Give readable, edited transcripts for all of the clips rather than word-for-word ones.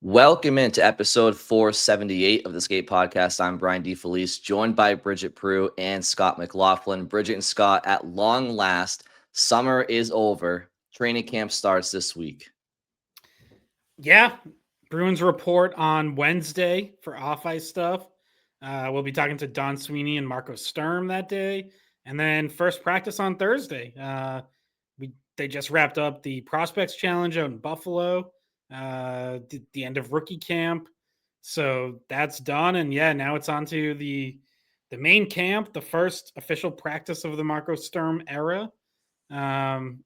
Welcome into episode 478 of the Skate Podcast. I'm Brian DeFelice, joined by Bridget Prue and Scott McLaughlin. Bridget and Scott, at long last, summer is over. Training camp starts this week. Yeah, Bruins report on Wednesday for off-ice stuff. We'll be talking to Don Sweeney and Marco Sturm that day. And then first practice on Thursday. They just wrapped up the Prospects Challenge out in Buffalo, the end of rookie camp. So that's done. And yeah, now it's on to the main camp, the first official practice of the Marco Sturm era, and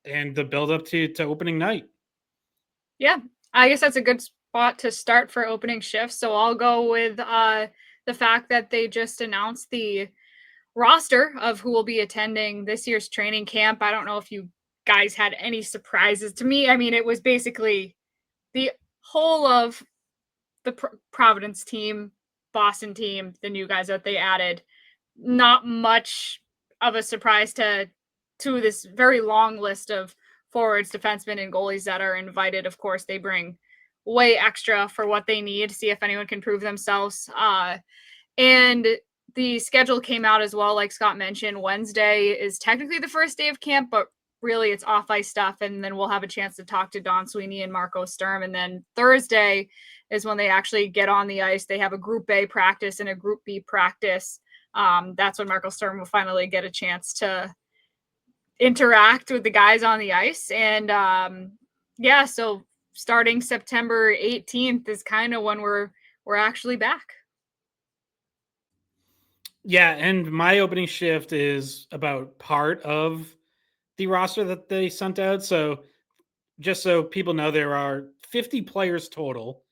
the build-up to opening night. Yeah, I guess that's a good spot to start for opening shifts. So I'll go with the fact that they just announced the roster of who will be attending this year's training camp. I don't know if you guys had any surprises. To me, I mean, it was basically the whole of the Providence team, Boston team, the new guys that they added. Not much of a surprise to this very long list of forwards, defensemen, and goalies that are invited. Of course, they bring way extra for what they need to see if anyone can prove themselves. And the schedule came out as well, like Scott mentioned. Wednesday is technically the first day of camp, but really it's off-ice stuff, and then we'll have a chance to talk to Don Sweeney and Marco Sturm. And then Thursday is when they actually get on the ice. They have a Group A practice and a Group B practice. That's when Marco Sturm will finally get a chance to interact with the guys on the ice. And so starting September 18th is kind of when we're actually back. Yeah, and my opening shift is about part of the roster that they sent out. So just so people know, there are 50 players total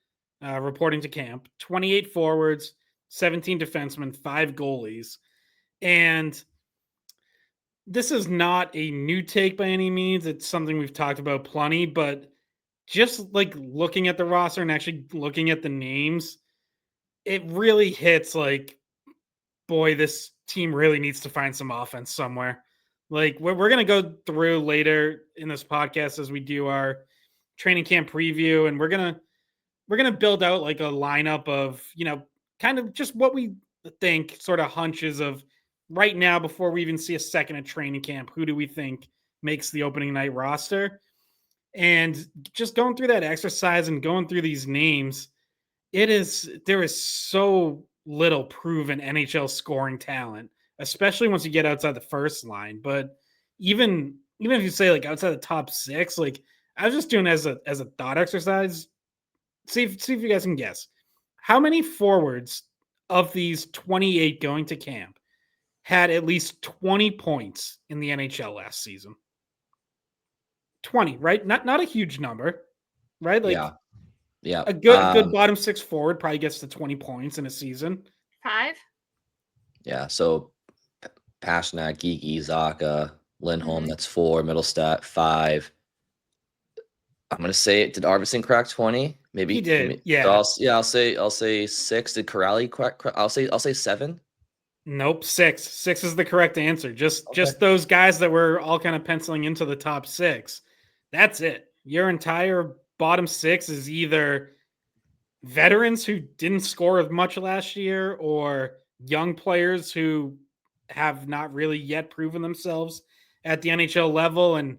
reporting to camp, 28 forwards, 17 defensemen, 5 goalies. And this is not a new take by any means. It's something we've talked about plenty, but just like looking at the roster and actually looking at the names, it really hits like, boy, this team really needs to find some offense somewhere. Like we're going to go through later in this podcast as we do our training camp preview, and we're going to build out like a lineup of, kind of just what we think, sort of hunches of right now before we even see a second of training camp. Who do we think makes the opening night roster? And just going through that exercise and going through these names, there is so little proven NHL scoring talent, especially once you get outside the first line. But even if you say like outside the top 6, like I was just doing as a thought exercise. See if you guys can guess how many forwards of these 28 going to camp had at least 20 points in the NHL last season. 20, right? Not a huge number, right? Like yeah. A good bottom 6 forward probably gets to 20 points in a season. 5. Yeah, so Pasternak, Geeky, Zaka, Lindholm, that's 4. Middlestat, 5. I'm gonna say, did Arvidsson crack 20? Maybe he did. Yeah. So I'll say 6. Did Corrali crack? I'll say 7. Nope, 6. 6 is the correct answer. Just those guys that were all kind of penciling into the top 6. That's it. Your entire bottom 6 is either veterans who didn't score as much last year or young players who have not really yet proven themselves at the NHL level. And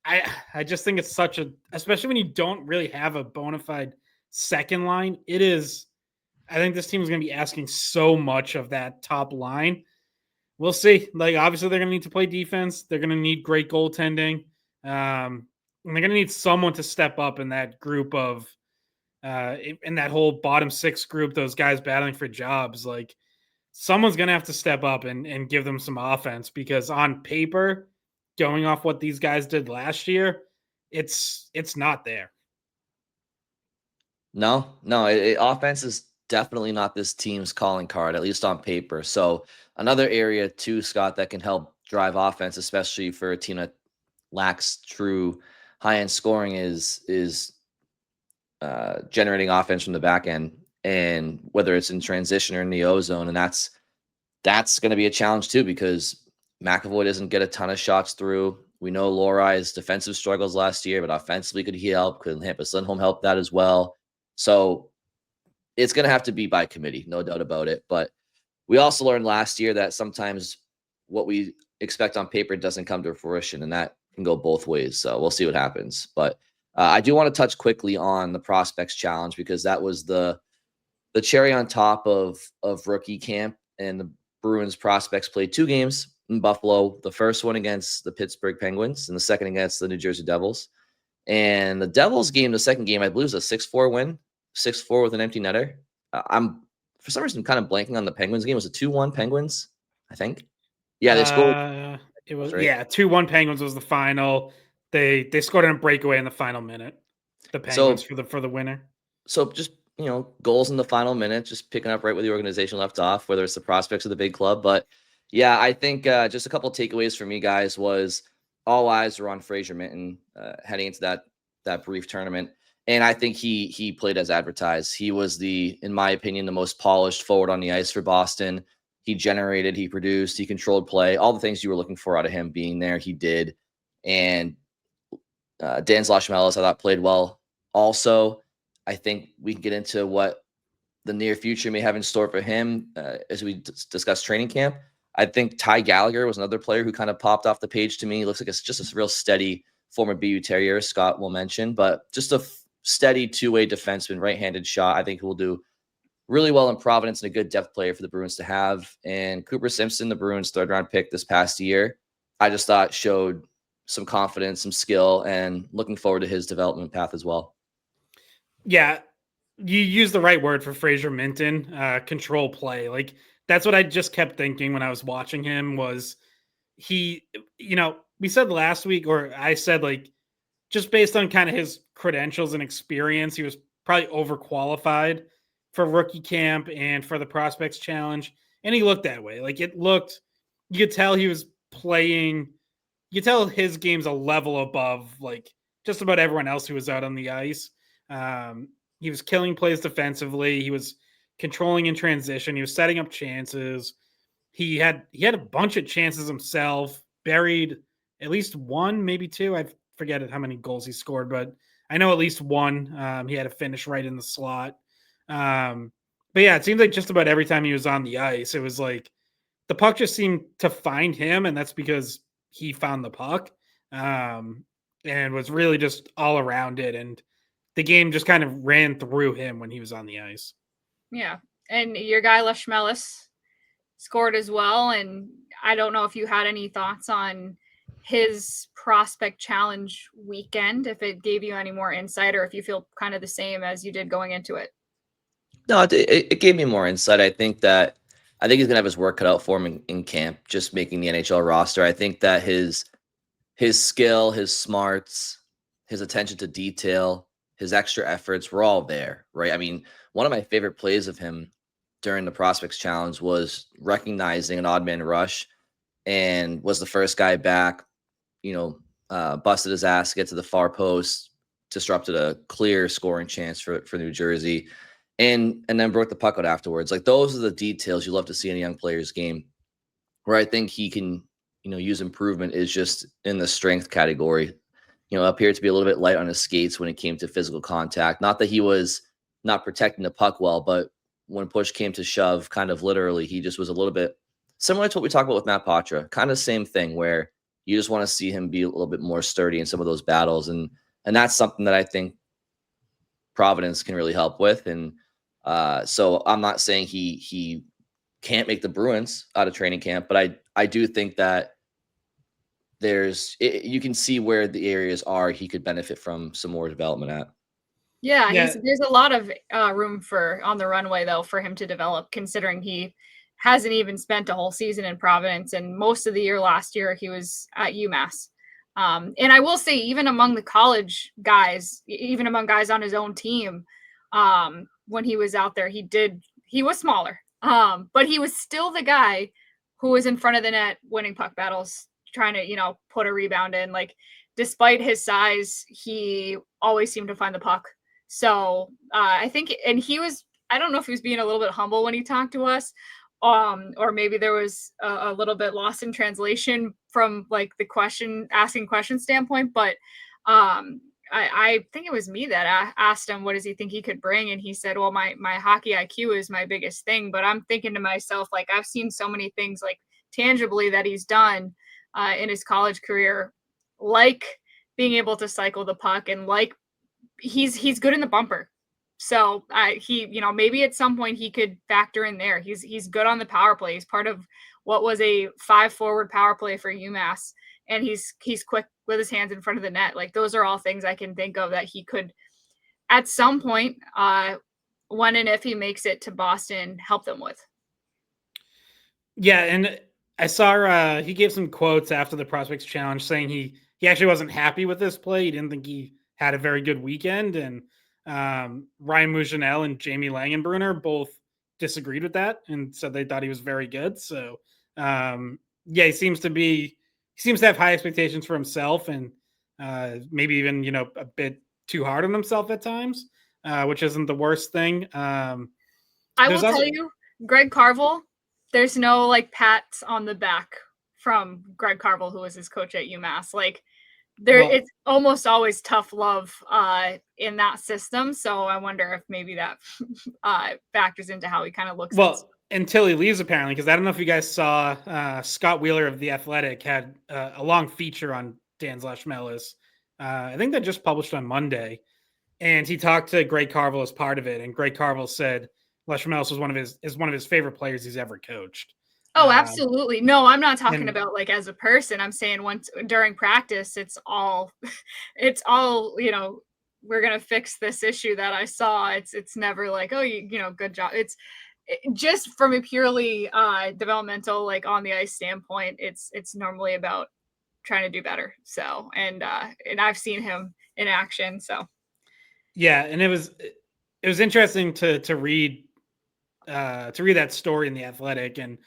I just think it's such especially when you don't really have a bona fide second line, I think this team is going to be asking so much of that top line. We'll see. Like, obviously, they're going to need to play defense. They're going to need great goaltending. And they're going to need someone to step up in that group of, in that whole bottom 6 group, those guys battling for jobs. Like, someone's going to have to step up and give them some offense, because on paper, going off what these guys did last year, it's not there. No, offense is definitely not this team's calling card, at least on paper. So another area too, Scott, that can help drive offense, especially for a team that lacks true high-end scoring, is generating offense from the back end, and whether it's in transition or in the O-zone. And that's going to be a challenge too, because McAvoy doesn't get a ton of shots through. We know Lorai's defensive struggles last year, but offensively, could he help? Could Hampus Lindholm help that as well? So it's going to have to be by committee, no doubt about it. But we also learned last year that sometimes what we expect on paper doesn't come to fruition, and that can go both ways. So we'll see what happens. But I do want to touch quickly on the prospects challenge, because that was the cherry on top of rookie camp. And the Bruins prospects played 2 games in Buffalo. The first one against the Pittsburgh Penguins, and the second against the New Jersey Devils. And the Devils game, the second game, I believe, was a 6-4 win, 6-4 with an empty netter. I'm for some reason kind of blanking on the Penguins game. Was it 2-1 Penguins? I think. Yeah, they scored. It was Right? 2-1 Penguins was the final. They scored on a breakaway in the final minute. The Penguins So for the winner. So just, goals in the final minute, just picking up right where the organization left off, whether it's the prospects of the big club. But yeah, I think just a couple of takeaways for me, guys, was all eyes were on Fraser Minton heading into that brief tournament. And I think he played as advertised. He was in my opinion, the most polished forward on the ice for Boston. He generated, he produced, he controlled play, all the things you were looking for out of him being there, he did. And Dan Zlashmelis, I thought, played well also. I think we can get into what the near future may have in store for him as we discuss training camp. I think Ty Gallagher was another player who kind of popped off the page to me. He looks like it's just a real steady former BU Terrier, Scott will mention, but just a steady two-way defenseman, right-handed shot. I think he will do really well in Providence and a good depth player for the Bruins to have. And Cooper Simpson, the Bruins' third-round pick this past year, I just thought showed some confidence, some skill, and looking forward to his development path as well. Yeah, you use the right word for Fraser Minton, control play. Like, that's what I just kept thinking when I was watching him was he, we said last week, or I said, like, just based on kind of his credentials and experience, he was probably overqualified for rookie camp and for the prospects challenge. And he looked that way. Like, you could tell he was playing, you could tell his game's a level above, like, just about everyone else who was out on the ice. He was killing plays defensively. He was controlling in transition. He was setting up chances. He had a bunch of chances himself, buried at least one, maybe 2. I forget how many goals he scored, but I know at least one. He had a finish right in the slot. But yeah, it seems like just about every time he was on the ice, it was like the puck just seemed to find him, and that's because he found the puck and was really just all around it. And the game just kind of ran through him when he was on the ice. Yeah. And your guy, Lashmelis, scored as well. And I don't know if you had any thoughts on his prospect challenge weekend, if it gave you any more insight, or if you feel kind of the same as you did going into it. No, it gave me more insight. I think he's going to have his work cut out for him in camp, just making the NHL roster. I think that his skill, his smarts, his attention to detail, his extra efforts were all there, right? I mean, one of my favorite plays of him during the Prospects Challenge was recognizing an odd man rush and was the first guy back, busted his ass, get to the far post, disrupted a clear scoring chance for New Jersey, and then broke the puck out afterwards. Like, those are the details you love to see in a young player's game. Where I think he can, use improvement is just in the strength category. Appeared to be a little bit light on his skates when it came to physical contact. Not that he was not protecting the puck well, but when push came to shove, kind of literally, he just was a little bit similar to what we talked about with Matt Patra. Kind of same thing where you just want to see him be a little bit more sturdy in some of those battles. And that's something that I think Providence can really help with. And so I'm not saying he can't make the Bruins out of training camp, but I do think that you can see where the areas are he could benefit from some more development at. Yeah, there's a lot of room for on the runway though for him to develop, considering he hasn't even spent a whole season in Providence, and most of the year last year he was at UMass. And I will say, even among the college guys, even among guys on his own team, when he was out there, he was smaller, but he was still the guy who was in front of the net winning puck battles, trying to, put a rebound in. Like, despite his size, he always seemed to find the puck. So I think, and I don't know if he was being a little bit humble when he talked to us, or maybe there was a little bit lost in translation from like the asking question standpoint. But I think it was me that asked him, what does he think he could bring? And he said, well, my hockey IQ is my biggest thing. But I'm thinking to myself, like, I've seen so many things like tangibly that he's done in his college career, like being able to cycle the puck, and like he's good in the bumper. So he, maybe at some point he could factor in there. He's good on the power play. He's part of what was a 5-forward power play for UMass, and he's quick with his hands in front of the net. Like, those are all things I can think of that he could, at some point, when and if he makes it to Boston, help them with. Yeah, and I saw he gave some quotes after the Prospects Challenge saying he actually wasn't happy with this play. He didn't think he had a very good weekend, and Ryan Mougenel and Jamie Langenbrunner both disagreed with that and said they thought he was very good. So yeah, he seems to have high expectations for himself, and maybe even a bit too hard on himself at times, which isn't the worst thing. I will tell you, Greg Carvel, there's no like pats on the back from Greg Carvel, who was his coach at UMass. Like, it's almost always tough love in that system. So I wonder if maybe that factors into how he kind of looks. Well, until he leaves, apparently, because I don't know if you guys saw Scott Wheeler of The Athletic had a long feature on Dan Zlashmelis. I think that just published on Monday. And he talked to Greg Carvel as part of it. And Greg Carvel said Zlashmelis was one of his favorite players he's ever coached. Oh, absolutely. No, I'm not talking about like as a person. I'm saying once during practice, it's all, we're going to fix this issue that I saw. It's never like, oh, good job. It's just from a purely developmental, like on the ice standpoint, it's normally about trying to do better. So, and I've seen him in action. So. Yeah. And it was interesting to read that story in The Athletic, and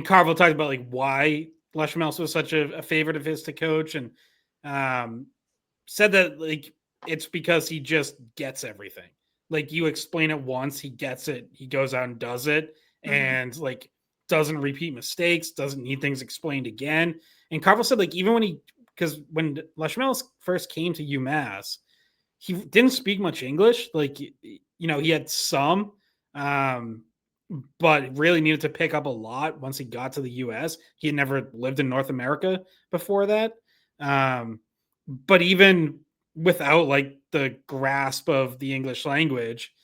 Carvel talked about like why Zlashmelis was such a favorite of his to coach, and said that like it's because he just gets everything. Like, you explain it once, he gets it, he goes out and does it, and like doesn't repeat mistakes, doesn't need things explained again. And Carvel said like even when Zlashmelis first came to UMass, he didn't speak much English. Like, he had some, but really needed to pick up a lot once he got to the US. He had never lived in North America before that. But even without like the grasp of the English language,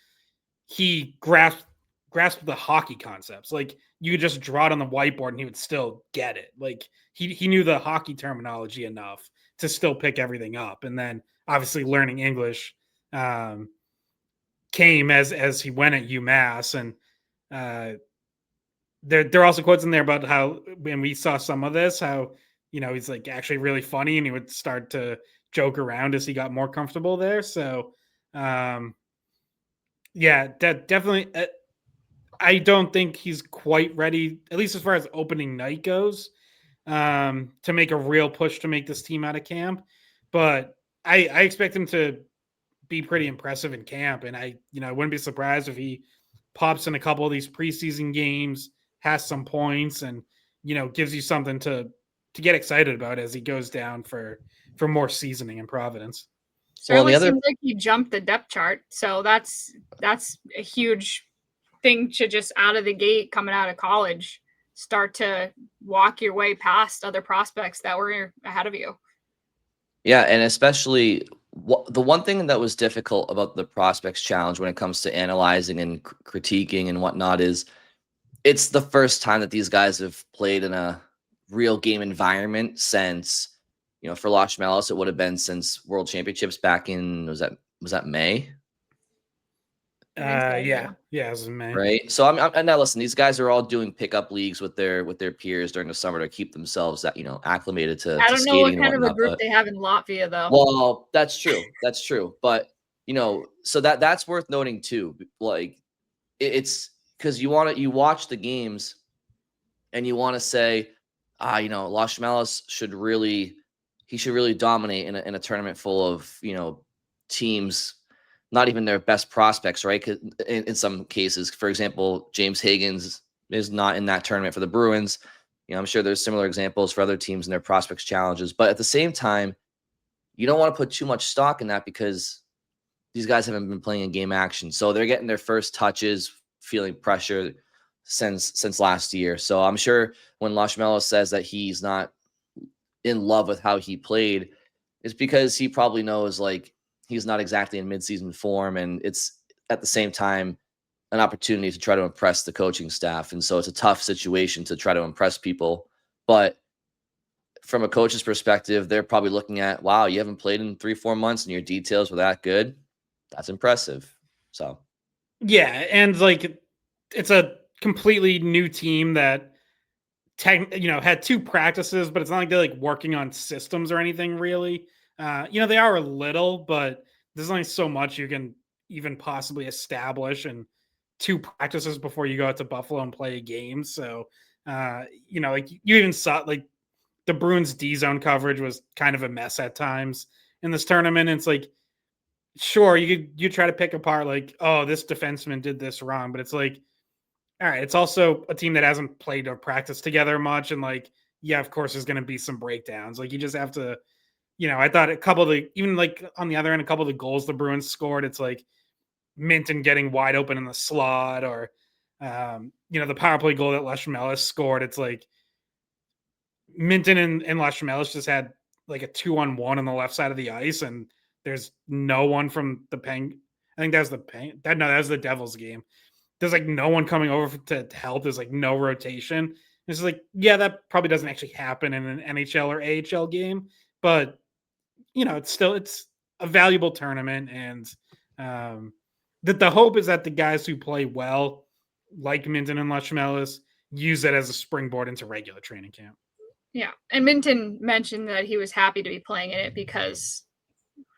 he grasped the hockey concepts. Like, you could just draw it on the whiteboard and he would still get it. Like, he knew the hockey terminology enough to still pick everything up. And then obviously learning English came as he went at UMass. And there are also quotes in there about how when we saw some of this, how he's like actually really funny, and he would start to joke around as he got more comfortable there. So yeah, that definitely. I don't think he's quite ready, at least as far as opening night goes, to make a real push to make this team out of camp. But I expect him to be pretty impressive in camp, and I wouldn't be surprised if he pops in a couple of these preseason games, has some points, and gives you something to get excited about as he goes down for more seasoning in Providence. Certainly seems like he jumped the depth chart, so that's a huge thing to just out of the gate coming out of college start to walk your way past other prospects that were ahead of you. Yeah, and especially the one thing that was difficult about the Prospects Challenge when it comes to analyzing and critiquing and whatnot is it's the first time that these guys have played in a real game environment since, for Zlashmelis, it would have been since World Championships back in, was that May? Yeah, it was in May. Right. So I'm now listen, these guys are all doing pickup leagues with their peers during the summer to keep themselves acclimated to I don't know what kind of a group but, they have in Latvia though. Well, that's true. That's true. But so that's worth noting too. Like, it's because you watch the games and you want to say, Zlashmelis should really dominate in a tournament full of, teams, not even their best prospects, right? 'Cause in some cases, for example, James Higgins is not in that tournament for the Bruins. I'm sure there's similar examples for other teams in their prospects challenges, but at the same time, you don't want to put too much stock in that because these guys haven't been playing in game action. So they're getting their first touches, feeling pressure since last year. So I'm sure when Lashmello says that he's not in love with how he played, it's because he probably knows like he's not exactly in midseason form, and it's at the same time an opportunity to try to impress the coaching staff. And so it's a tough situation to try to impress people. But from a coach's perspective, they're probably looking at, wow, you haven't played in 3-4 months and your details were that good. That's impressive. So Yeah, and like it's a completely new team that had 2 practices, but it's not like they're like working on systems or anything really. They are a little, but there's only so much you can even possibly establish in 2 practices before you go out to Buffalo and play a game. So, like you even saw like the Bruins D zone coverage was kind of a mess at times in this tournament. And it's like, sure, you try to pick apart like, oh, this defenseman did this wrong, but it's like, all right, it's also a team that hasn't played or practiced together much, and like, yeah, of course, there's going to be some breakdowns. Like, you just have to, I thought a couple of the even like on the other end, a couple of the goals the Bruins scored, it's like Minton getting wide open in the slot, or the power play goal that Lashmelis scored. It's like Minton and Lashmelis just had like a 2-on-1 on the left side of the ice, and there's no one from the Peng. I think that was the Peng. That was the Devils game. There's like no one coming over to help. There's like no rotation. It's like, yeah, that probably doesn't actually happen in an NHL or AHL game, but it's a valuable tournament, and the hope is that the guys who play well, like Minton and Lashmelis, use it as a springboard into regular training camp. Yeah, and Minton mentioned that he was happy to be playing in it because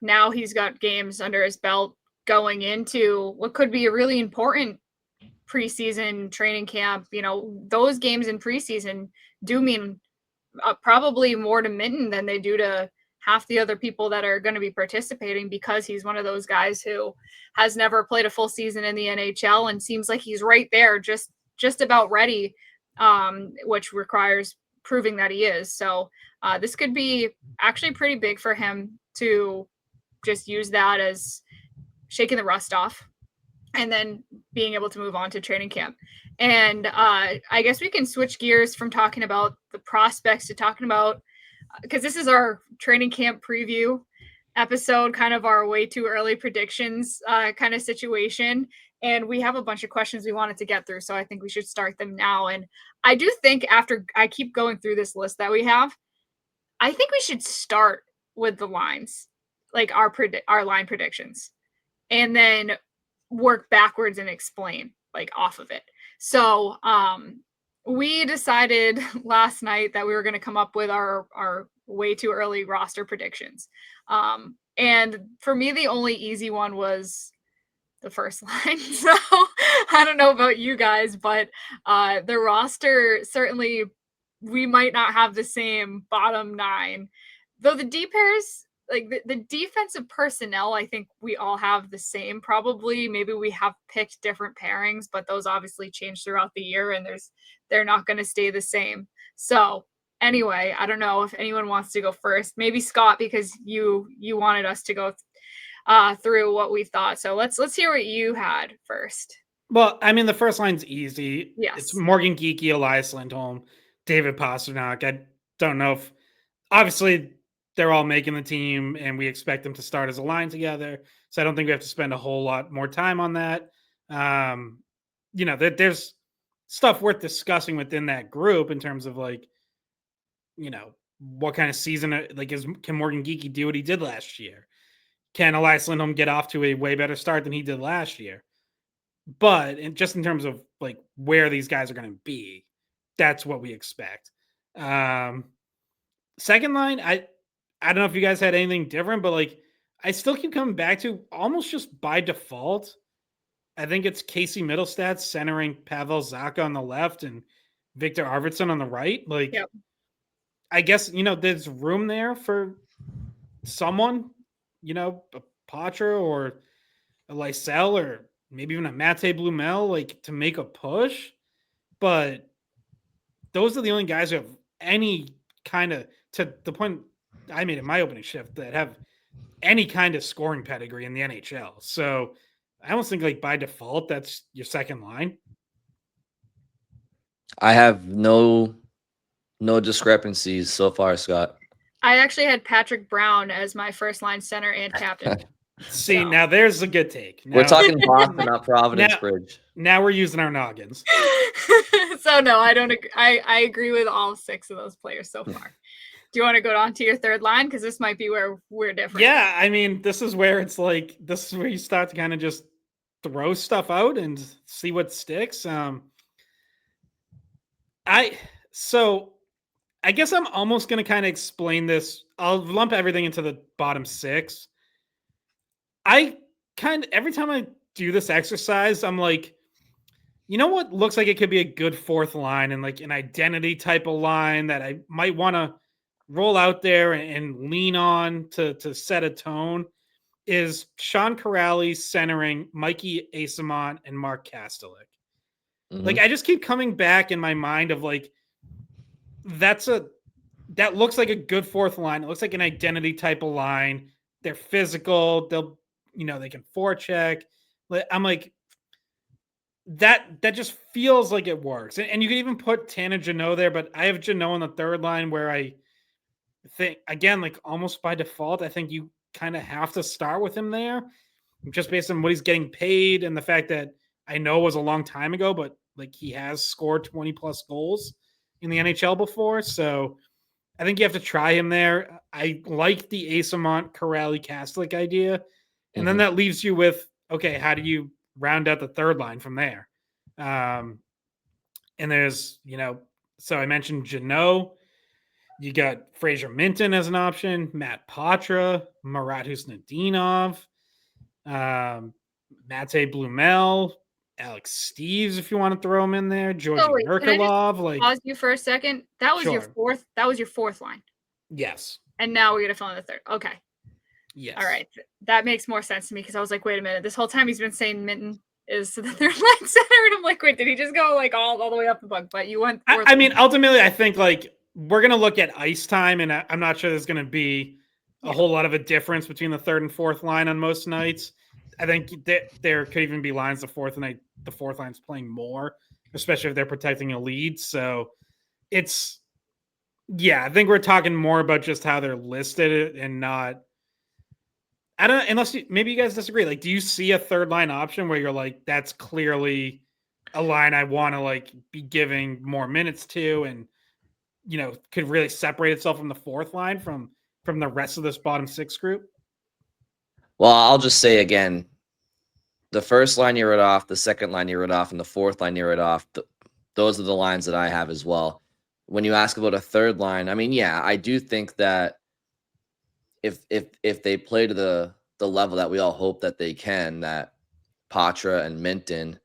now he's got games under his belt going into what could be a really important preseason training camp. Those games in preseason do mean probably more to Minton than they do to half the other people that are going to be participating, because he's one of those guys who has never played a full season in the NHL and seems like he's right there, just about ready, which requires proving that he is. So this could be actually pretty big for him to just use that as shaking the rust off and then being able to move on to training camp. And I guess we can switch gears from talking about the prospects to talking about, because this is our training camp preview episode, kind of our way too early predictions kind of situation. And we have a bunch of questions we wanted to get through, so I think we should start them now. And I do think after I keep going through this list that we have, I think we should start with the lines, like our line predictions, and then work backwards and explain like off of it. So we decided last night that we were going to come up with our way too early roster predictions. And for me, the only easy one was the first line. So I don't know about you guys, but the roster, certainly we might not have the same bottom 9, though the D pairs, like the defensive personnel, I think we all have the same. Probably maybe we have picked different pairings, but those obviously change throughout the year, and they're not going to stay the same. So anyway, I don't know if anyone wants to go first. Maybe Scott, because you wanted us to go through what we thought. So let's hear what you had first. Well, I mean, the first line's easy. Yes. It's Morgan Geekie, Elias Lindholm, David Pastrnak. I don't know if, obviously, they're all making the team, and we expect them to start as a line together. So I don't think we have to spend a whole lot more time on that. There's stuff worth discussing within that group in terms of like, what kind of season, like, can Morgan Geekie do what he did last year? Can Elias Lindholm get off to a way better start than he did last year? But just in terms of like where these guys are going to be, that's what we expect. Second line, I don't know if you guys had anything different, but like I still keep coming back to almost just by default. I think it's Casey Middlestat centering Pavel Zacha on the left and Victor Arvidsson on the right. Like, yep. I guess, there's room there for someone, a Patra or a Lysell or maybe even a Mate Blumel, like to make a push. but those are the only guys who have any kind of, to the point I made in my opening shift, that have any kind of scoring pedigree in the NHL. So I almost think like by default, that's your second line. I have no discrepancies so far, Scott. I actually had Patrick Brown as my first line center and captain. See, now there's a good take. Now, We're talking Boston, not Providence now- Bridge. Now we're using our noggins. So no, I don't. I agree with all 6 of those players so far. Do you want to go on to your third line? Because this might be where we're different. Yeah, I mean, this is where it's like, this is where you start to kind of just throw stuff out and see what sticks. I guess I'm almost going to kind of explain this. I'll lump everything into the bottom 6. Every time I do this exercise, I'm like, you know what looks like it could be a good fourth line and like an identity type of line that I might want to roll out there and lean on to set a tone is Sean Corrali centering Mikey Asimont and Mark Kastelik. Mhm. Like, I just keep coming back in my mind of like, that looks like a good fourth line. It looks like an identity type of line. They're physical. They can forecheck. I'm like, that just feels like it works. And you could even put Tanner Jeannot there, but I have Jeannot on the third line where I think, again, like almost by default, I think you kind of have to start with him there just based on what he's getting paid and the fact that I know it was a long time ago, but like he has scored 20 plus goals in the NHL before. So I think you have to try him there. I like the Asimont Corrali Kastelik idea. And then that leaves you with, okay, how do you round out the third line from there? And there's, so I mentioned Jeannot. You got Fraser Minton as an option, Matt Patra, Marat Husnudinov, Mate Blumel, Alex Steves, if you want to throw him in there, Georgi Merkulov. Pause you for a second. That was your Sure. fourth. That was your fourth line. Yes. And now we're gonna fill in the third. Okay. Yes. All right. That makes more sense to me because I was like, wait a minute. This whole time he's been saying Minton is the third line center, and I'm like, wait, did he just go like all the way up the bunk? But you went. I mean, ultimately, I think like we're gonna look at ice time, and I'm not sure there's gonna be a whole lot of a difference between the third and fourth line on most nights. I think there could even be lines the fourth line's playing more, especially if they're protecting a lead. So I think we're talking more about just how they're listed and not. I don't, unless maybe you guys disagree. Like, do you see a third line option where you're like, that's clearly a line I want to like be giving more minutes to, and could really separate itself from the fourth line from the rest of this bottom 6 group? Well, I'll just say again, the first line you wrote off, the second line you wrote off, and the fourth line you wrote off. Those are the lines that I have as well. When you ask about a third line, I mean, yeah, I do think that if they play to the level that we all hope that they can, that Patra and Minton,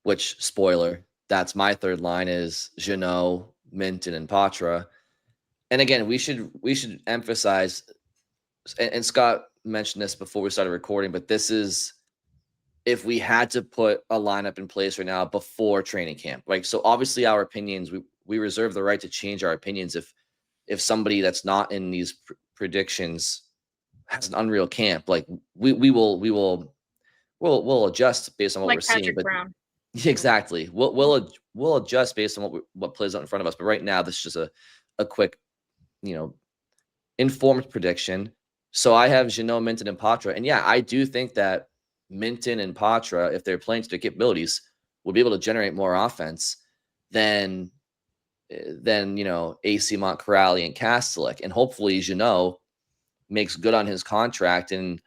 which spoiler, that's my third line is Jeannot, Minton, and Patra. And again, we should emphasize, and Scott mentioned this before we started recording, but this is if we had to put a lineup in place right now before training camp. Like, so obviously our opinions, we reserve the right to change our opinions if somebody that's not in these predictions has an unreal camp. Like we'll adjust based on what like we're Patrick seeing. But Brown. exactly, we'll adjust based on what plays out in front of us. But right now, this is just a quick, informed prediction. So I have Jeannot, Minton, and Patra, and yeah, I do think that Minton and Patra, if they're playing to their capabilities, will be able to generate more offense than Asimont, Corrali, and Kastelik, and hopefully Jeannot makes good on his contract and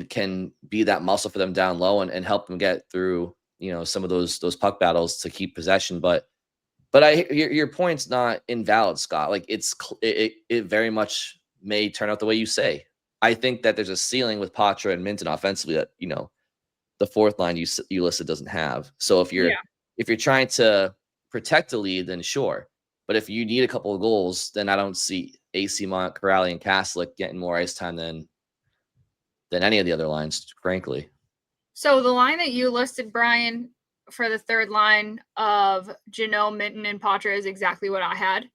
can be that muscle for them down low and help them get through some of those puck battles to keep possession. But your point's not invalid, Scott. Like it very much may turn out the way you say. I think that there's a ceiling with Patra and Minton offensively that the fourth line you listed doesn't have. So if you're trying to protect the lead, then sure. But if you need a couple of goals, then I don't see Asimont, Corrali, and Kastelik getting more ice time than any of the other lines, frankly. So the line that you listed, Brian, for the third line of Janot, Minton, and Patra is exactly what I had.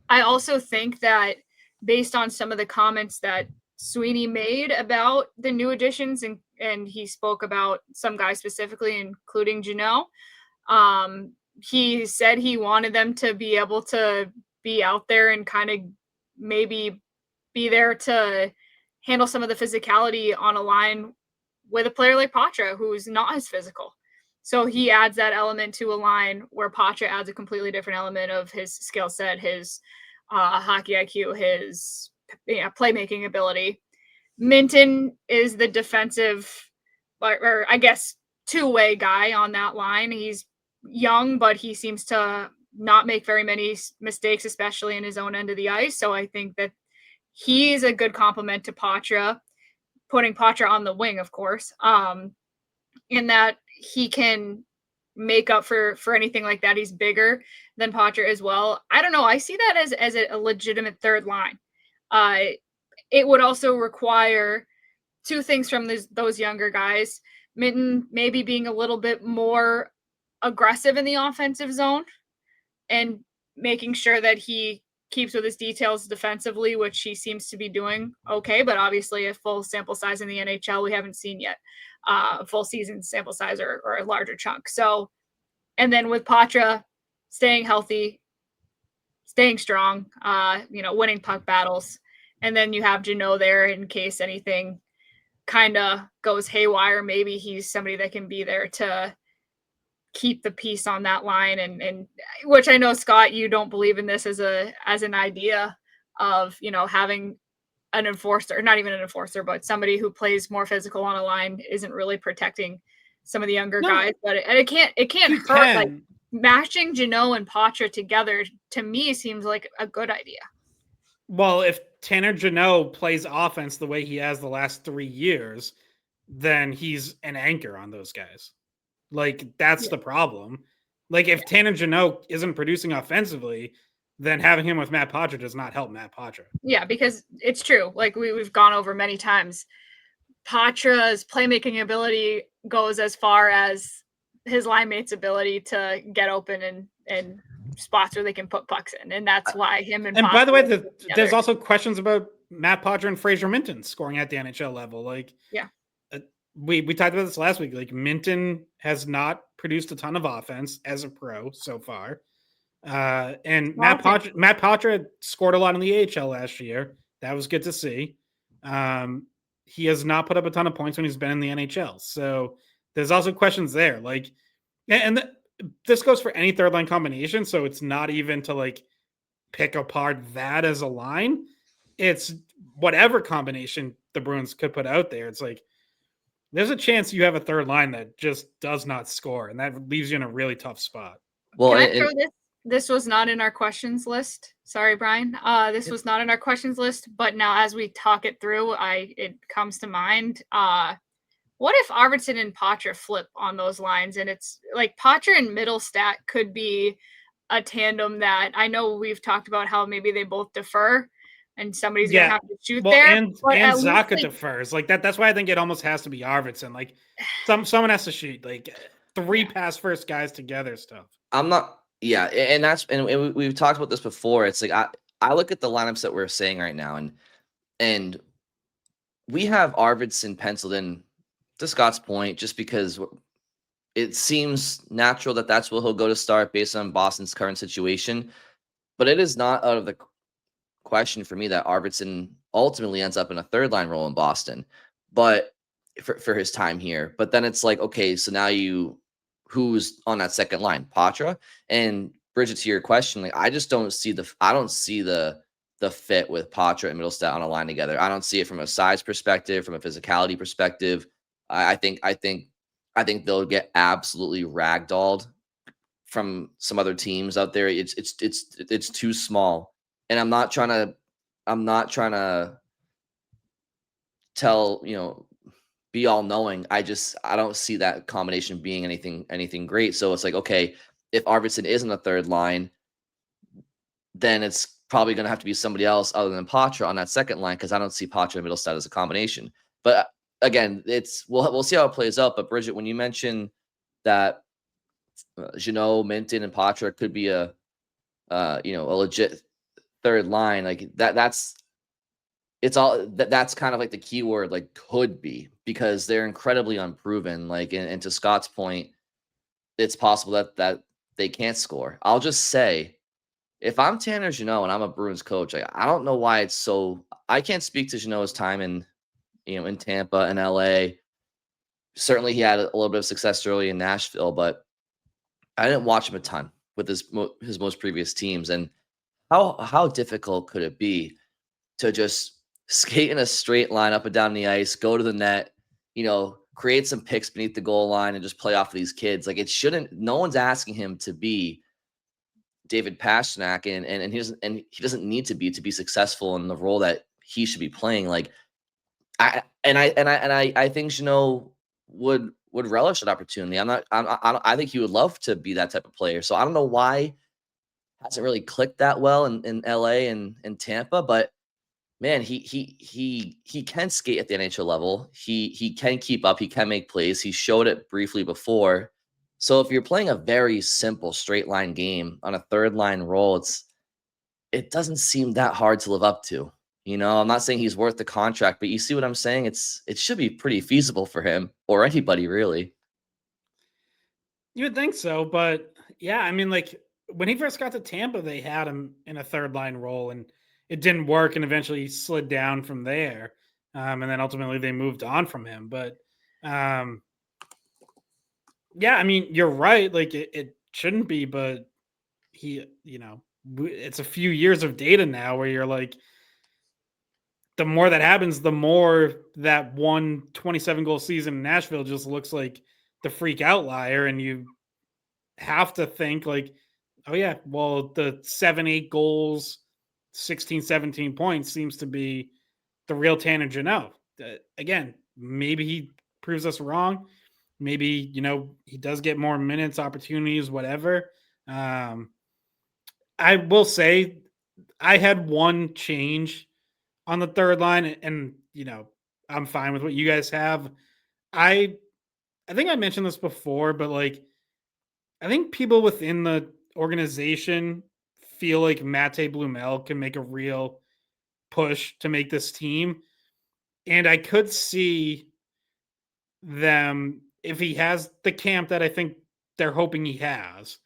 I also think that based on some of the comments that Sweeney made about the new additions, and he spoke about some guys specifically, including Janot, he said he wanted them to be able to be out there and kind of maybe be there to handle some of the physicality on a line with a player like Patra, who's not as physical. So he adds that element to a line where Patra adds a completely different element of his skill set, his hockey IQ, his playmaking ability. Minton is the defensive, or I guess two-way guy on that line. He's young, but he seems to not make very many mistakes, especially in his own end of the ice. So I think that he's a good complement to Patra, putting Patra on the wing, of course, in that he can make up for anything like that. He's bigger than Patra as well. I don't know. I see that as a legitimate third line. It would also require two things from those younger guys. Minton maybe being a little bit more aggressive in the offensive zone and making sure that he keeps with his details defensively, which he seems to be doing okay, but obviously a full sample size in the NHL we haven't seen yet, a full season sample size or a larger chunk. So, and then with Patra staying healthy, staying strong, winning puck battles, and then you have Janot there in case anything kind of goes haywire. Maybe he's somebody that can be there to keep the peace on that line, and which I know, Scott, you don't believe in this as an idea of having an enforcer, not even an enforcer, but somebody who plays more physical on a line isn't really protecting some of the younger guys. But it can't hurt. Like matching Janot and Patra together to me seems like a good idea. Well, if Tanner Janot plays offense the way he has the last 3 years, then he's an anchor on those guys. Like, that's the problem. Like, if Tanner Janot isn't producing offensively, then having him with Matt Patra does not help Matt Patra. Yeah, because it's true. Like we've gone over many times, Patra's playmaking ability goes as far as his line mate's ability to get open and spots where they can put pucks in. And that's why him and by the way, there's also questions about Matt Patra and Fraser Minton scoring at the NHL level. Like, yeah. We talked about this last week. Like, Minton has not produced a ton of offense as a pro so far. And Matt Patra scored a lot in the AHL last year. That was good to see. He has not put up a ton of points when he's been in the NHL. So there's also questions there. Like, and this goes for any third line combination. So it's not even to like pick apart that as a line. It's whatever combination the Bruins could put out there. It's like, there's a chance you have a third line that just does not score, and that leaves you in a really tough spot. Well, can I throw this? This was not in our questions list. Sorry, Brian. This was not in our questions list, but now as we talk it through, it comes to mind. What if Arvidsson and Patra flip on those lines, and it's like Patra and Middlestat could be a tandem that I know we've talked about how maybe they both defer. And somebody's gonna have to shoot there. And Zaka defers like that. That's why I think it almost has to be Arvidsson. Like someone has to shoot like 3 pass first guys together stuff. I'm not. Yeah, and we've talked about this before. It's like I look at the lineups that we're saying right now, and we have Arvidsson penciled in to Scott's point, just because it seems natural that that's where he'll go to start based on Boston's current situation. But it is not out of the question for me that Arvidsson ultimately ends up in a third line role in Boston, but for his time here. But then it's like, okay, so now who's on that second line? Patra. And Bridget, to your question, like I don't see the fit with Patra and Middlestat on a line together. I don't see it from a size perspective, from a physicality perspective. I think they'll get absolutely ragdolled from some other teams out there. It's too small. And I'm not trying to tell, be all knowing. I don't see that combination being anything great. So it's like, okay, if Arvidsson isn't a third line, then it's probably going to have to be somebody else other than Patra on that second line, because I don't see Patra and Middlestat as a combination. But again, we'll see how it plays out. But Bridget, when you mentioned that Jeannot, Minton, and Patra could be a a legit third line. Like that's kind of like the keyword, like could be, because they're incredibly unproven. Like, and to Scott's point, it's possible that they can't score. I'll just say, if I'm Tanner Jeannot and I'm a Bruins coach, I don't know why it's so. I can't speak to Jeannot's time in Tampa and LA. Certainly, he had a little bit of success early in Nashville, but I didn't watch him a ton with his most previous teams. And how difficult could it be to just skate in a straight line up and down the ice, go to the net, create some picks beneath the goal line and just play off of these kids? Like, it shouldn't. No one's asking him to be David Pastrnak, and he doesn't need to be successful in the role that he should be playing. Like, I think would relish that opportunity. I think he would love to be that type of player. So I don't know why it hasn't really clicked that well in LA and Tampa, but man, he can skate at the NHL level. He can keep up. He can make plays. He showed it briefly before. So if you're playing a very simple straight line game on a third line role, it doesn't seem that hard to live up to. I'm not saying he's worth the contract, but you see what I'm saying? It should be pretty feasible for him or anybody really. You would think so, but yeah, I mean, like when he first got to Tampa, they had him in a third line role, and it didn't work, and eventually he slid down from there, and then ultimately they moved on from him. But yeah, I mean, you're right. Like it shouldn't be, but it's a few years of data now where you're like, the more that happens, the more that 27-goal season in Nashville just looks like the freak outlier. And you have to think like, oh yeah, well, the 7-8 goals, 16, 17 points seems to be the real Tanner Jeannot. Again, maybe he proves us wrong. Maybe, he does get more minutes, opportunities, whatever. I will say I had one change on the third line, and I'm fine with what you guys have. I think I mentioned this before, but like I think people within the organization feel like Mate Blumel can make a real push to make this team, and I could see them, if he has the camp that I think they're hoping he has,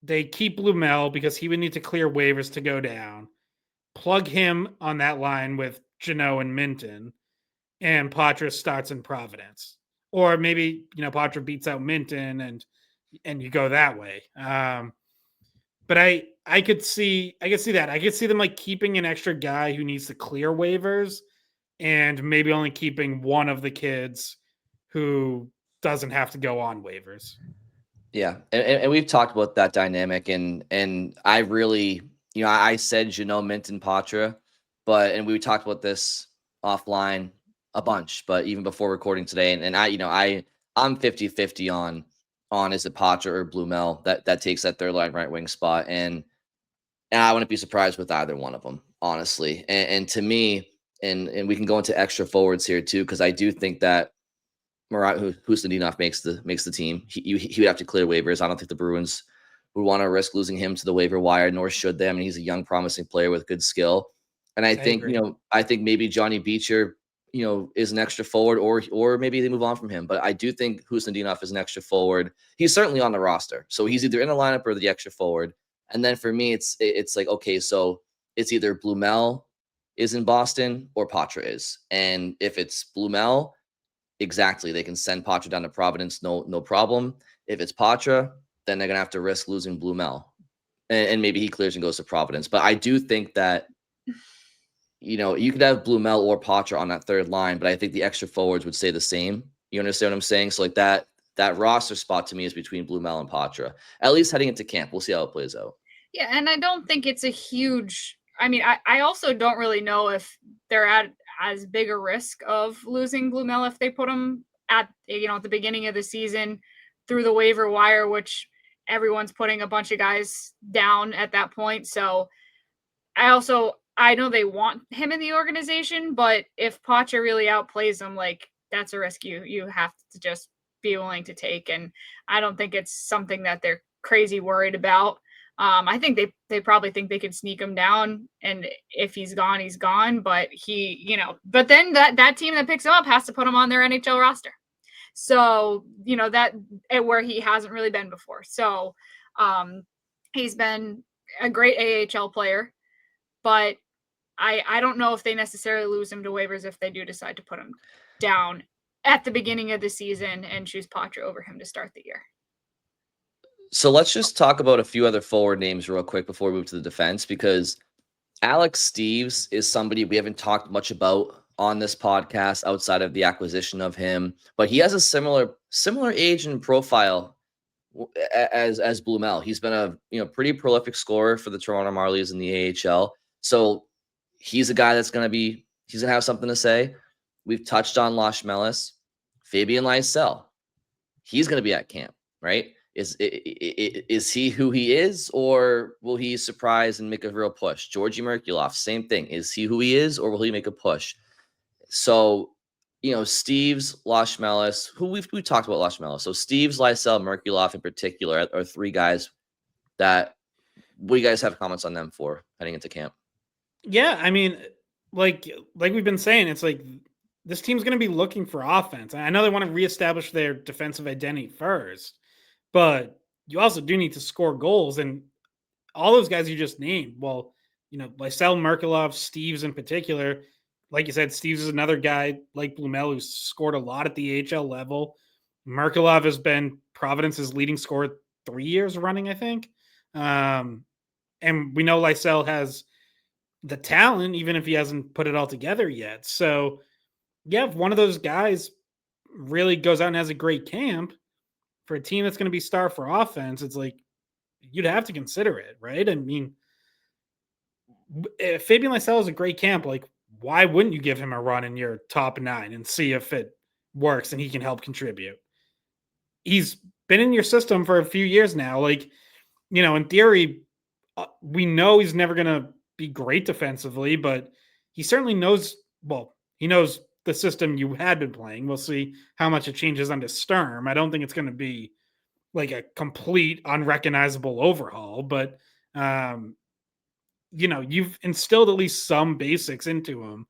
they keep Blumel because he would need to clear waivers to go down. Plug him on that line with Jeannot and Minton, and Patra starts in Providence. Or maybe, Patra beats out Minton and you go that way. But I could see that. I could see them like keeping an extra guy who needs to clear waivers and maybe only keeping one of the kids who doesn't have to go on waivers. Yeah, and we've talked about that dynamic, and I really, I said Jeannot, Minton, Patra, and we talked about this offline a bunch, but even before recording today, and I'm 50-50 on is it Patra or Blumel that takes that third line right wing spot, and I wouldn't be surprised with either one of them, honestly. And to me, and we can go into extra forwards here too, because I do think that Marat Husnudinov makes the team. He would have to clear waivers. I don't think the Bruins would want to risk losing him to the waiver wire, nor should they. I mean, he's a young, promising player with good skill. And I think, agree. I think maybe Johnny Beecher, is an extra forward, or maybe they move on from him. But I do think Husnudinov is an extra forward. He's certainly on the roster, so he's either in the lineup or the extra forward. And then for me, it's like, okay, so it's either Blumel is in Boston or Patra is. And if it's Blumel, exactly, they can send Patra down to Providence, no problem. If it's Patra, then they're gonna have to risk losing Blumel, and maybe he clears and goes to Providence. But I do think that you could have Blumel or Patra on that third line, but I think the extra forwards would stay the same. You understand what I'm saying? So like that roster spot to me is between Blumel and Patra, at least heading into camp. We'll see how it plays out. Yeah, and I don't think it's a huge. I mean, I also don't really know if they're at as big a risk of losing Blumel if they put him at the beginning of the season through the waiver wire, which everyone's putting a bunch of guys down at that point. So I know they want him in the organization, but if Pacha really outplays him, like that's a risk you have to just be willing to take. And I don't think it's something that they're crazy worried about. I think they probably think they could sneak him down, and if he's gone, he's gone. But but then that team that picks him up has to put him on their NHL roster. So that where he hasn't really been before. So he's been a great AHL player, but I don't know if they necessarily lose him to waivers if they do decide to put him down at the beginning of the season and choose Patra over him to start the year. So let's just talk about a few other forward names real quick before we move to the defense, because Alex Steeves is somebody we haven't talked much about on this podcast outside of the acquisition of him, but he has a similar age and profile as Blumel. He's been a pretty prolific scorer for the Toronto Marlies in the AHL. So he's a guy he's gonna have something to say. We've touched on Losh Mellis, Fabian Lysell. He's gonna be at camp, right? Is he who he is, or will he surprise and make a real push? Georgi Merkulov, same thing. Is he who he is, or will he make a push? So, Steeves, Losh Mellis, who we've talked about Losh Mellis. So Steeves, Lysell, Merkulov in particular are three guys that what do you guys have comments on them for heading into camp? Yeah, I mean, like we've been saying, it's like this team's going to be looking for offense. I know they want to reestablish their defensive identity first, but you also do need to score goals. And all those guys you just named, well, Lysell, Merkulov, Steeves in particular, like you said, Steeves is another guy like Blumel who's scored a lot at the AHL level. Merkulov has been Providence's leading scorer 3 years running, I think. And we know Lysell has the talent, even if he hasn't put it all together yet. So, yeah, if one of those guys really goes out and has a great camp for a team that's going to be star for offense, it's like you'd have to consider it, right? I mean, if Fabian Lysell is a great camp, like why wouldn't you give him a run in your top 9 and see if it works and he can help contribute? He's been in your system for a few years now. Like, in theory, we know he's never going to be great defensively, but he certainly knows, he knows the system you had been playing. We'll see how much it changes under Sturm. I don't think it's going to be like a complete unrecognizable overhaul, but you've instilled at least some basics into him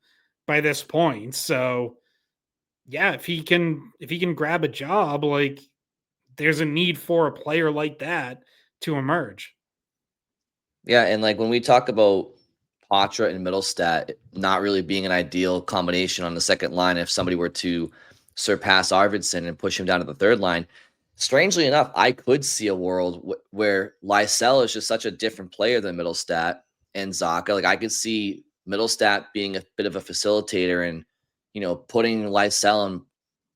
by this point. So yeah, if he can grab a job, like there's a need for a player like that to emerge. Yeah, and like when we talk about Patra and Middlestat not really being an ideal combination on the second line, if somebody were to surpass Arvidsson and push him down to the third line, strangely enough, I could see a world where Lysell is just such a different player than Middlestat and Zacha. Like I could see Middlestat being a bit of a facilitator and putting Lysell in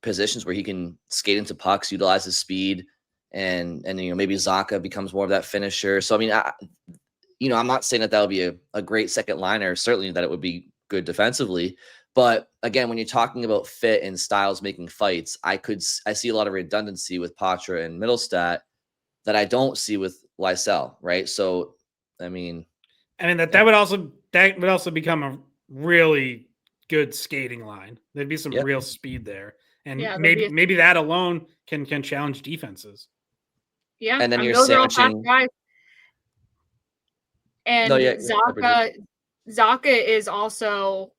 positions where he can skate into pucks, utilize his speed, and maybe Zacha becomes more of that finisher. So I mean, I'm not saying that would be a great second liner, certainly that it would be good defensively. But again, when you're talking about fit and styles making fights, I see a lot of redundancy with Patra and Middlestat that I don't see with Lysell, right? So, I mean, that would also become a really good skating line. There'd be some real speed there, and maybe that alone can challenge defenses. Yeah, and then you're those sandwiching. Guys. And No, yeah, Zacha is also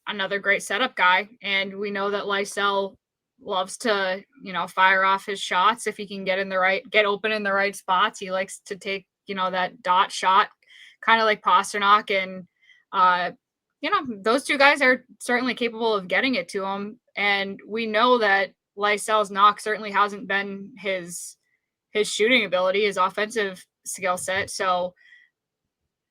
another great setup guy, and we know that Lysell loves to fire off his shots if he can get open in the right spots. He likes to take that dot shot, kind of like Pasternak, and those two guys are certainly capable of getting it to him. And we know that Lysell's knock certainly hasn't been his shooting ability, his offensive skill set. So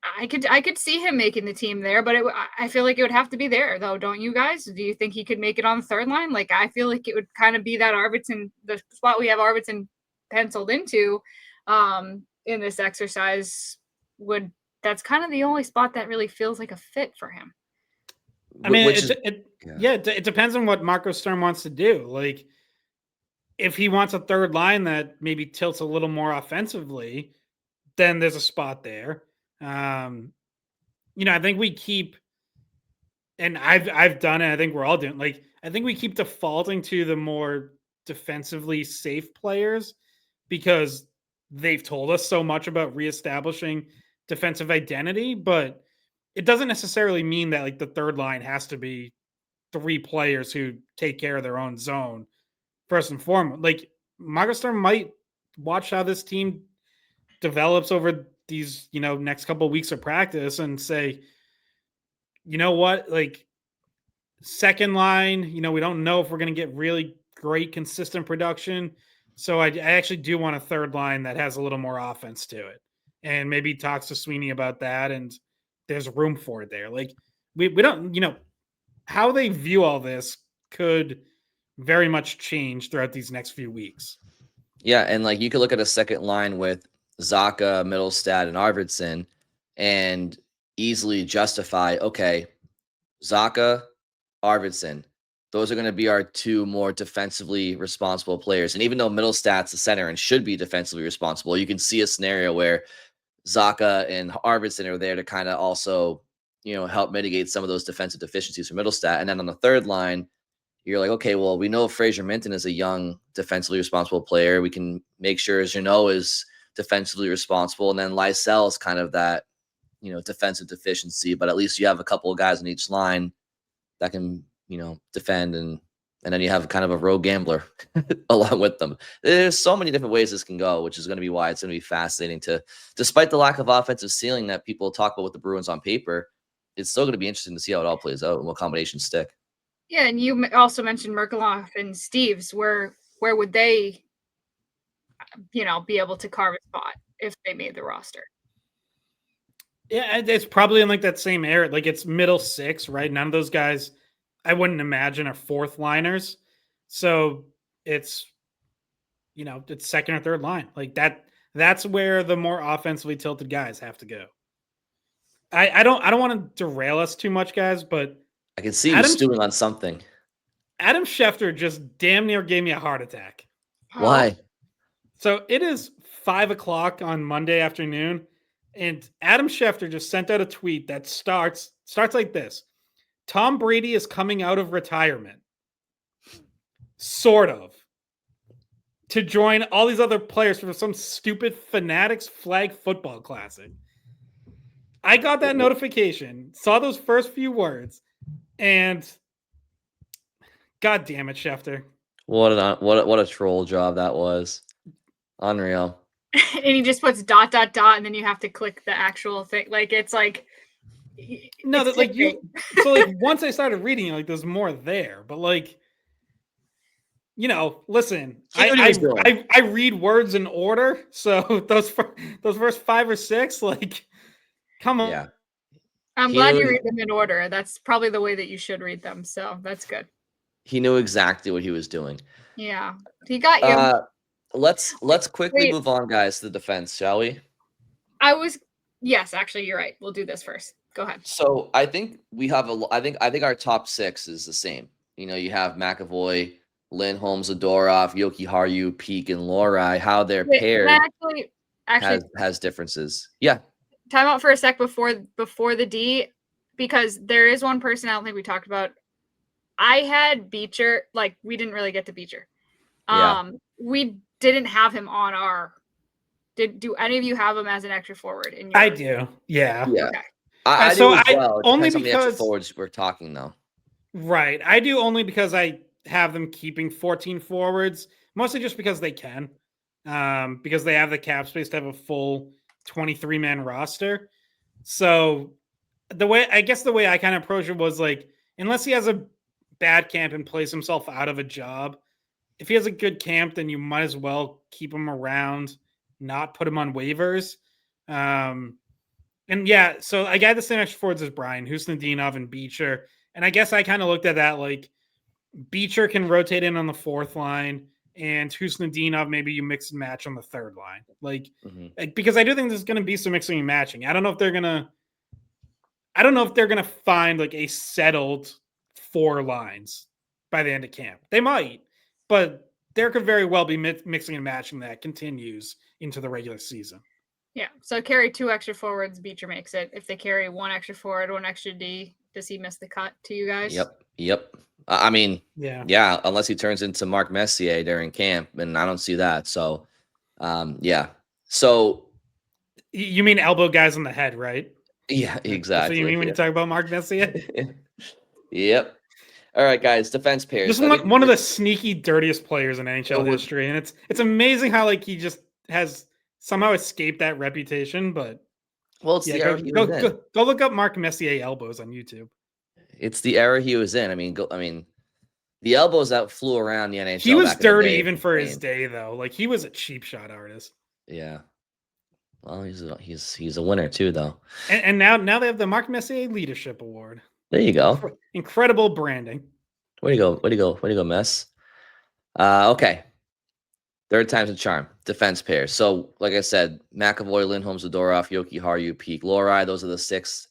I could see him making the team there, but I feel like it would have to be there, though, don't you guys? Do you think he could make it on the third line? Like, I feel like it would kind of be that Arvidsson, the spot we have Arvidsson penciled into in this exercise. That's kind of the only spot that really feels like a fit for him. I mean, it depends on what Marco Sturm wants to do. Like, if he wants a third line that maybe tilts a little more offensively, then there's a spot there. I think we keep, and I've done it. I think we're all doing. Like, I think we keep defaulting to the more defensively safe players because they've told us so much about reestablishing defensive identity, but it doesn't necessarily mean that like the third line has to be 3 players who take care of their own zone first and foremost. Like Margaster might watch how this team develops over these, next couple of weeks of practice and say, you know what, like second line, we don't know if we're going to get really great consistent production. So I actually do want a third line that has a little more offense to it. And maybe talks to Sweeney about that. And there's room for it there. Like we don't, how they view all this could very much change throughout these next few weeks. Yeah, and like you could look at a second line with Zaka, Middlestad, and Arvidsson, and easily justify, okay, Zaka, Arvidsson, those are going to be our 2 more defensively responsible players. And even though Middlestad's the center and should be defensively responsible, you can see a scenario where Zaka and Arvidsson are there to kind of also, help mitigate some of those defensive deficiencies for Middlestat. And then on the third line, you're like, okay, well, we know Fraser Minton is a young, defensively responsible player. We can make sure Jeannot is defensively responsible. And then Lysell is kind of that, defensive deficiency, but at least you have a couple of guys on each line that can, defend. And then you have kind of a rogue gambler along with them. There's so many different ways this can go, which is going to be why it's going to be fascinating to, despite the lack of offensive ceiling that people talk about with the Bruins on paper, it's still going to be interesting to see how it all plays out and what combinations stick. Yeah, and you also mentioned Merkelhoff and Steves. Where would they, be able to carve a spot if they made the roster? Yeah, it's probably in like that same area. Like it's middle 6, right? None of those guys, I wouldn't imagine, are fourth liners. So it's, it's second or third line. Like that's where the more offensively tilted guys have to go. I don't want to derail us too much, guys, but I can see you stewing on something. Adam Schefter just damn near gave me a heart attack. Why? So it is 5:00 on Monday afternoon, and Adam Schefter just sent out a tweet that starts like this: Tom Brady is coming out of retirement, sort of, to join all these other players for some stupid Fanatics flag football classic. I got that notification, saw those first few words, and God damn it, Schefter. What a troll job that was. Unreal. And he just puts ... and then you have to click the actual thing. Like it's like no, that like you. So like once I started reading, like there's more there, but like, listen, I read words in order, so those first 5 or 6, like, come on. Yeah. I'm glad you read them in order. That's probably the way that you should read them. So that's good. He knew exactly what he was doing. Yeah, he got you. Let's quickly move on, guys, to the defense, shall we? Yes, actually, you're right. We'll do this first. Go ahead. So I think we have I think our top 6 is the same. You have McAvoy, Lindholm, Zadorov, Yoki Haru, Peak, and Lohrei. How they're paired actually has differences. Yeah. Time out for a sec before the D, because there is one person I don't think we talked about. I had Beecher. Like we didn't really get to Beecher. We didn't have him on our. Do any of you have him as an extra forward? I do. Yeah. Okay. I do as well. Only because the extra forwards we're talking though. Right. I do only because I have them keeping 14 forwards, mostly just because they can, because they have the cap space to have a full 23-man roster. So the way I kind of approached it was like, unless he has a bad camp and plays himself out of a job, if he has a good camp, then you might as well keep him around, not put him on waivers. And yeah, so I got the same extra forwards as Brian, Husnudinov and Beecher. And I guess I kind of looked at that like Beecher can rotate in on the 4th line, and Husnudinov, maybe you mix and match on the 3rd line. Like, because I do think there's going to be some mixing and matching. I don't know if they're going to find like a settled 4 lines by the end of camp. They might, but there could very well be mixing and matching that continues into the regular season. Yeah. So carry 2 extra forwards, Beecher makes it. If they carry 1 extra forward, 1 extra D, does he miss the cut to you guys? Yep. I mean, Yeah. yeah, unless he turns into Mark Messier during camp, and I don't see that. So, yeah. So, You mean elbow guys on the head, right? yeah, That's what you exactly. mean when you talk about Mark Messier? Yeah. Yep. All right, guys. Defense pairs. Just So I think one of the sneaky dirtiest players in NHL we're history, and it's amazing how like he just has somehow escaped that reputation. But well, it's yeah, the era he was in. go look up Mark Messier elbows on YouTube. It's the era he was in. I mean, the elbows that flew around the He NHL was back in the dirty day. even for his Insane. day, though. Like he was a cheap shot artist. Yeah. Well, he's a winner too, though. And now they have the Mark Messier Leadership Award. There you go. Incredible branding. Way to go. Way to go. Way to go, Mess. Okay. Third time's a charm. Defense pairs. So, like I said, McAvoy, Lindholm, Zadorov, Yoki Haru, Peak, Lorai. Those are the six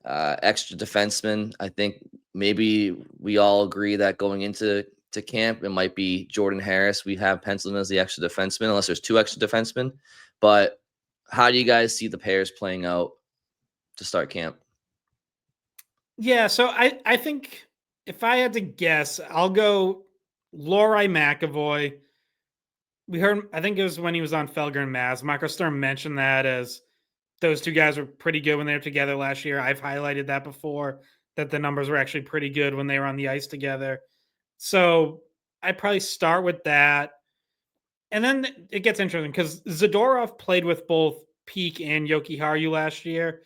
extra defensemen. I think maybe we all agree that going into camp, it might be Jordan Harris. We have penciled in as the extra defenseman, unless there's two extra defensemen. But how do you guys see the pairs playing out to start camp? Yeah, so I think if I had to guess, I'll go Lorai McAvoy. We heard, I think it was when he was on Felger and Maz. Michael Stern mentioned that as those two guys were pretty good when they were together last year. I've highlighted that before, that the numbers were actually pretty good when they were on the ice together. So I'd probably start with that. And then it gets interesting because Zadorov played with both Peak and Yoki Haru last year.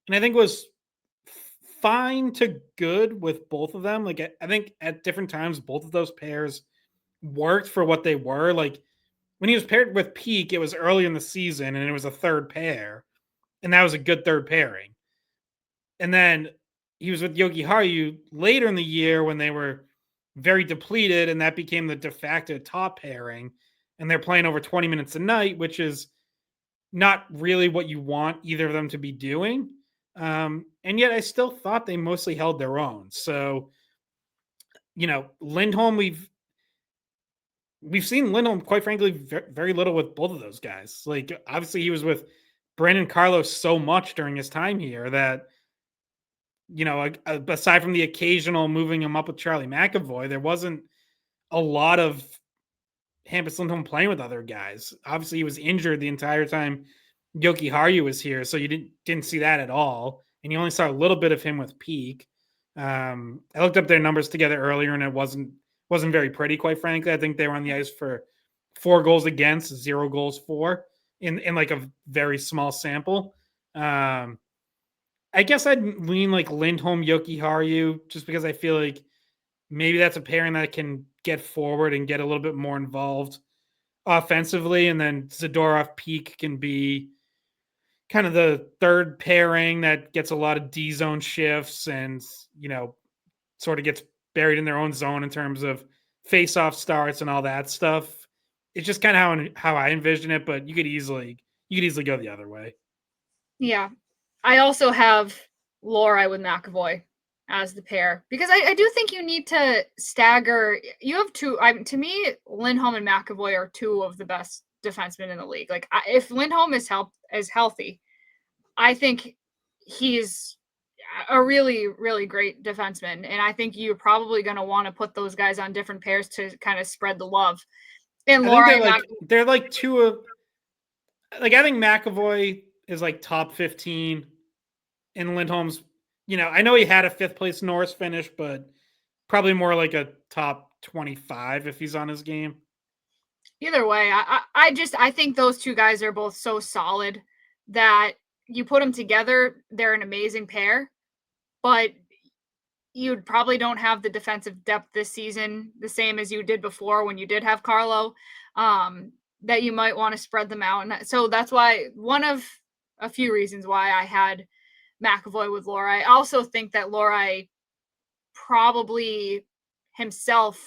And I think was fine to good with both of them. Like I think at different times, both of those pairs worked for what they were. Like when he was paired with Peak, it was early in the season and it was a third pair, and that was a good third pairing. And then he was with Yogi Haru later in the year when they were very depleted, and that became the de facto top pairing. And they're playing over 20 minutes a night, which is not really what you want either of them to be doing. And yet I still thought they mostly held their own. So, Lindholm, we've seen Lindholm, quite frankly, very little with both of those guys. Like, obviously, he was with Brandon Carlos so much during his time here that, aside from the occasional moving him up with Charlie McAvoy, there wasn't a lot of Hampus Lindholm playing with other guys. Obviously, he was injured the entire time Yoki Haru was here, so you didn't see that at all, and you only saw a little bit of him with Peak. I looked up their numbers together earlier, and it wasn't very pretty, quite frankly. I think they were on the ice for 4 goals against, 0 goals for in like a very small sample. I guess I'd lean like Lindholm, Yoki Haru, just because I feel like maybe that's a pairing that can get forward and get a little bit more involved offensively, and then Zadorov Peak can be kind of the third pairing that gets a lot of D zone shifts and sort of gets buried in their own zone in terms of face-off starts and all that stuff. It's just kind of how I envision it, but you could easily go the other way. Yeah. I also have Lorai with McAvoy as the pair because I do think you need to stagger. You have two. To me, Lindholm and McAvoy are two of the best defensemen in the league. Like if Lindholm is healthy, I think he's a really, really great defenseman. And I think you're probably going to want to put those guys on different pairs to kind of spread the love. And they're like two of, like, I think McAvoy is like top 15 and Lindholm's, I know he had a 5th place Norris finish, but probably more like a top 25 if he's on his game. Either way, I think those two guys are both so solid that you put them together, they're an amazing pair, but you probably don't have the defensive depth this season the same as you did before when you did have Carlo, that you might want to spread them out. And so that's why one of a few reasons why I had McAvoy with Lorai. I also think that Lorai probably himself,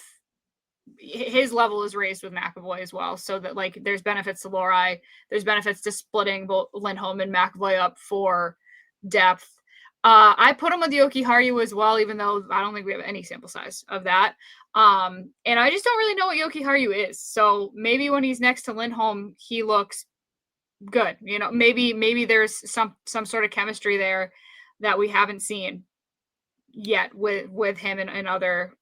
his level is raised with McAvoy as well. So that like there's benefits to Lorai, there's benefits to splitting both Lindholm and McAvoy up for depth. I put him with Yoki Haru as well, even though I don't think we have any sample size of that. And I just don't really know what Yoki Haru is. So maybe when he's next to Lindholm, he looks good. Maybe there's some sort of chemistry there that we haven't seen yet with him and other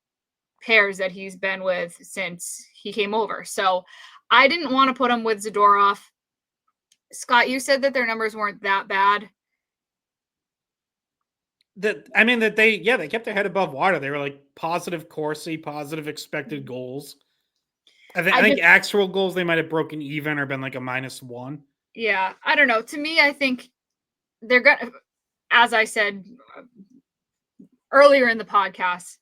pairs that he's been with since he came over. So I didn't want to put him with Zadorov. Scott, you said that their numbers weren't that bad. That they kept their head above water. They were like positive Corsi, positive expected goals. I think actual goals they might have broken even or been like a -1. Yeah, I don't know. To me, I think they're gonna, as I said earlier in the podcast,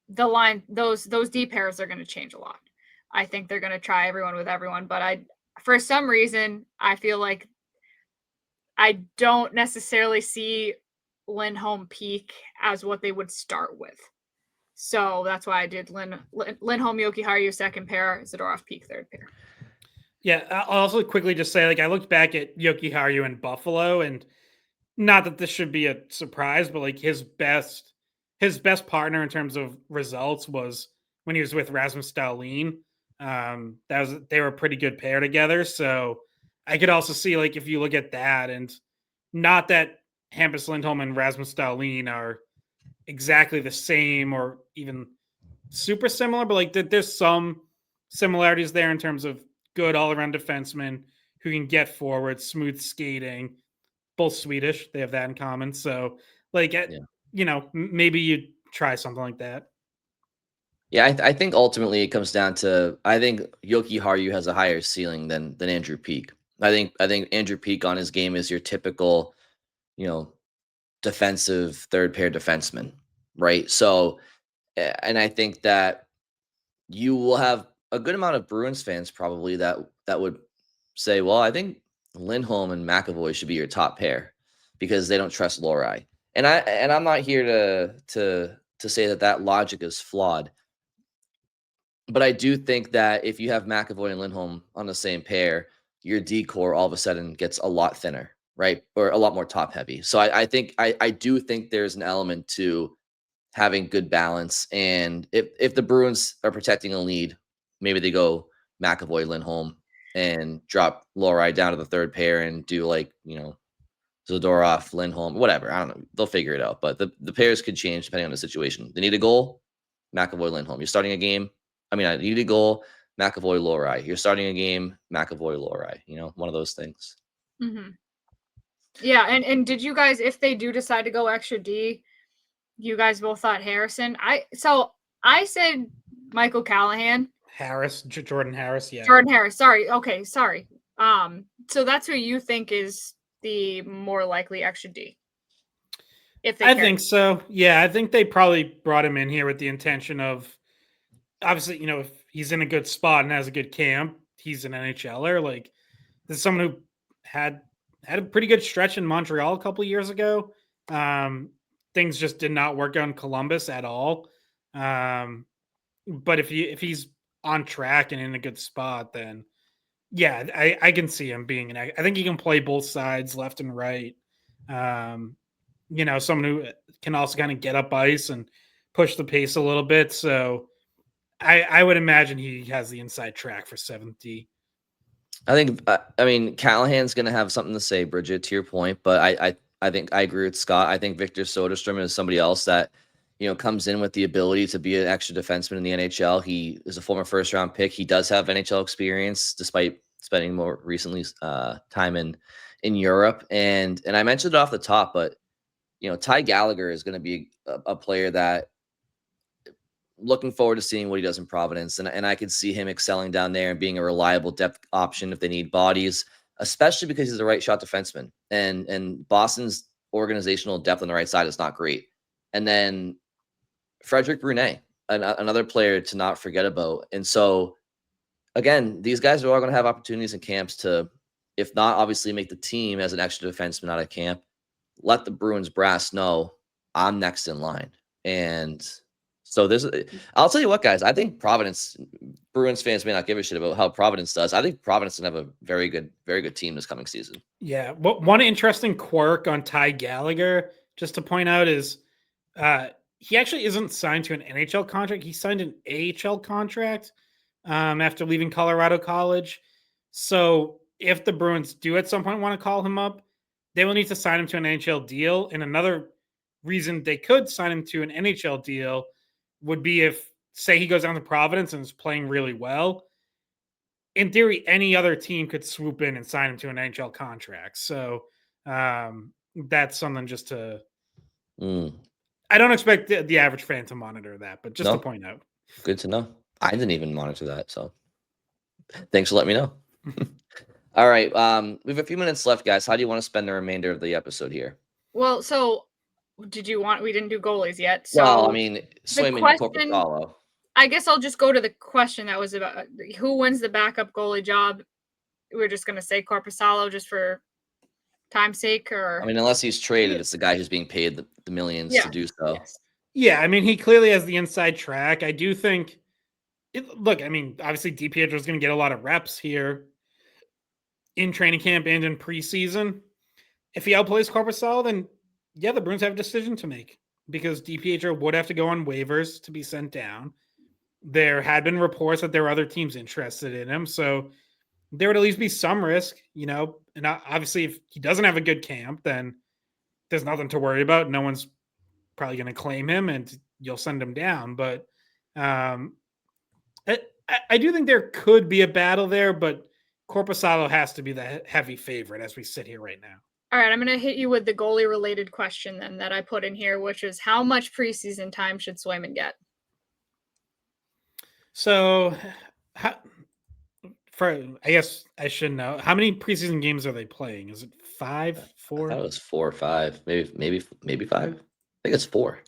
the line, those D pairs are going to change a lot. I think they're going to try everyone with everyone, but for some reason, I feel like I don't necessarily see Lindholm peak as what they would start with. So that's why I did Lindholm, Jokiharju second pair, Zadorov peak third pair. Yeah, I'll also quickly just say, like, I looked back at Jokiharju in Buffalo, and not that this should be a surprise, but like his best partner in terms of results was when he was with Rasmus Dahlin. They were a pretty good pair together. So I could also see, like, if you look at that, and not that Hampus Lindholm and Rasmus Dahlin are exactly the same or even super similar, but like there's some similarities there in terms of good all-around defensemen who can get forward, smooth skating, both Swedish. They have that in common. So, like, maybe you try something like that. Yeah, I think ultimately it comes down to, I think Jokiharju has a higher ceiling than Andrew Peak. I think Andrew Peak on his game is your typical, defensive third pair defenseman, right? So, and I think that you will have a good amount of Bruins fans probably that would say, well, I think Lindholm and McAvoy should be your top pair because they don't trust Lohrei. And I'm not here to say that logic is flawed. But I do think that if you have McAvoy and Lindholm on the same pair, your D core all of a sudden gets a lot thinner, right? Or a lot more top heavy. So I do think there's an element to having good balance. And if the Bruins are protecting a lead, maybe they go McAvoy, Lindholm, and drop Lohrei down to the third pair and do, like, Zadorov, Lindholm, whatever. I don't know. They'll figure it out. But the pairs could change depending on the situation. They need a goal, McAvoy, Lindholm. You're starting a game. I need a goal, McAvoy, Lohrei. You're starting a game, McAvoy, Lohrei. One of those things. Mm-hmm. Yeah, and did you guys, if they do decide to go extra D, you guys both thought Harrison? I said Michael Callahan. Jordan Harris, yeah. Jordan Harris. Sorry. Okay, sorry. So that's who you think is the more likely extra D. I think so. Yeah, I think they probably brought him in here with the intention of, obviously, if he's in a good spot and has a good camp, he's an NHLer. Like, this is someone who had a pretty good stretch in Montreal a couple of years ago. Things just did not work out in Columbus at all. But if he's on track and in a good spot, then yeah, I can see him being I think he can play both sides, left and right. Someone who can also kind of get up ice and push the pace a little bit. So I would imagine he has the inside track for 7th. I think, Callahan's going to have something to say, Bridget, to your point, but I think I agree with Scott. I think Victor Soderstrom is somebody else that, comes in with the ability to be an extra defenseman in the NHL. He is a former first-round pick. He does have NHL experience, despite spending more recently time in Europe. And I mentioned it off the top, but Ty Gallagher is going to be a player that, looking forward to seeing what he does in Providence. And I could see him excelling down there and being a reliable depth option if they need bodies, especially because he's a right shot defenseman. And Boston's organizational depth on the right side is not great. And then Frederick Brunet, another player to not forget about. And so, again, these guys are all going to have opportunities in camps to, if not obviously make the team as an extra defenseman out of camp, let the Bruins brass know I'm next in line. And so I'll tell you what, guys, I think Bruins fans may not give a shit about how Providence does. I think Providence can have a very good team this coming season. Yeah. One interesting quirk on Ty Gallagher, just to point out, is he actually isn't signed to an NHL contract. He signed an AHL contract after leaving Colorado College. So if the Bruins do at some point want to call him up, they will need to sign him to an NHL deal. And another reason they could sign him to an NHL deal would be if say he goes down to Providence and is playing really well, in theory, any other team could swoop in and sign him to an NHL contract. So that's something just to. I don't expect the average fan to monitor that, but just to point out. Good to know. I didn't even monitor that, so thanks for letting me know. All right, we have a few minutes left, guys. How do you want to spend the remainder of the episode here? Well, so we didn't do goalies yet. So well, I mean, Swayman and Corpusalo. I guess I'll just go to the question that was about who wins the backup goalie job. We're just going to say Corpusalo just for time's sake, or I mean, unless he's traded, it's the guy who's being paid the millions to do so. Yes. Yeah, I mean, he clearly has the inside track. I do think. Look, I mean, obviously, DiPietro is going to get a lot of reps here in training camp and in preseason. If he outplays Corpusalo, then yeah, the Bruins have a decision to make because DiPietro would have to go on waivers to be sent down. There had been reports that there were other teams interested in him, so there would at least be some risk, you know. And obviously, if he doesn't have a good camp, then there's nothing to worry about. No one's probably going to claim him, and you'll send him down. But I do think there could be a battle there, but Corpusalo has to be the heavy favorite as we sit here right now. All right, I'm going to hit you with the goalie-related question then that I put in here, which is how much preseason time should Swayman get? So, I guess I should know. How many preseason games are they playing? Is it 5, 4? I thought it was 4 or 5. Maybe 5. I think it's 4.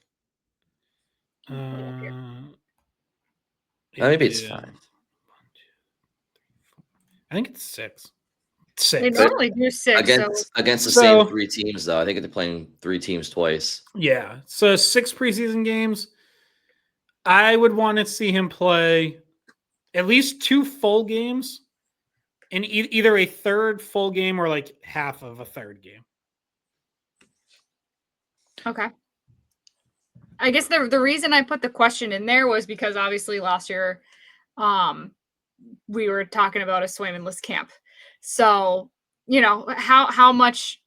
Maybe it's 5. I think it's 6. They normally do 6 against the same 3 teams, though. I think they're playing 3 teams twice. Yeah, so 6 preseason games. I would want to see him play at least 2 full games in either a third full game or like half of a third game. Okay. I guess the reason I put the question in there was because obviously last year we were talking about a Swayman-less camp. So, you know, how much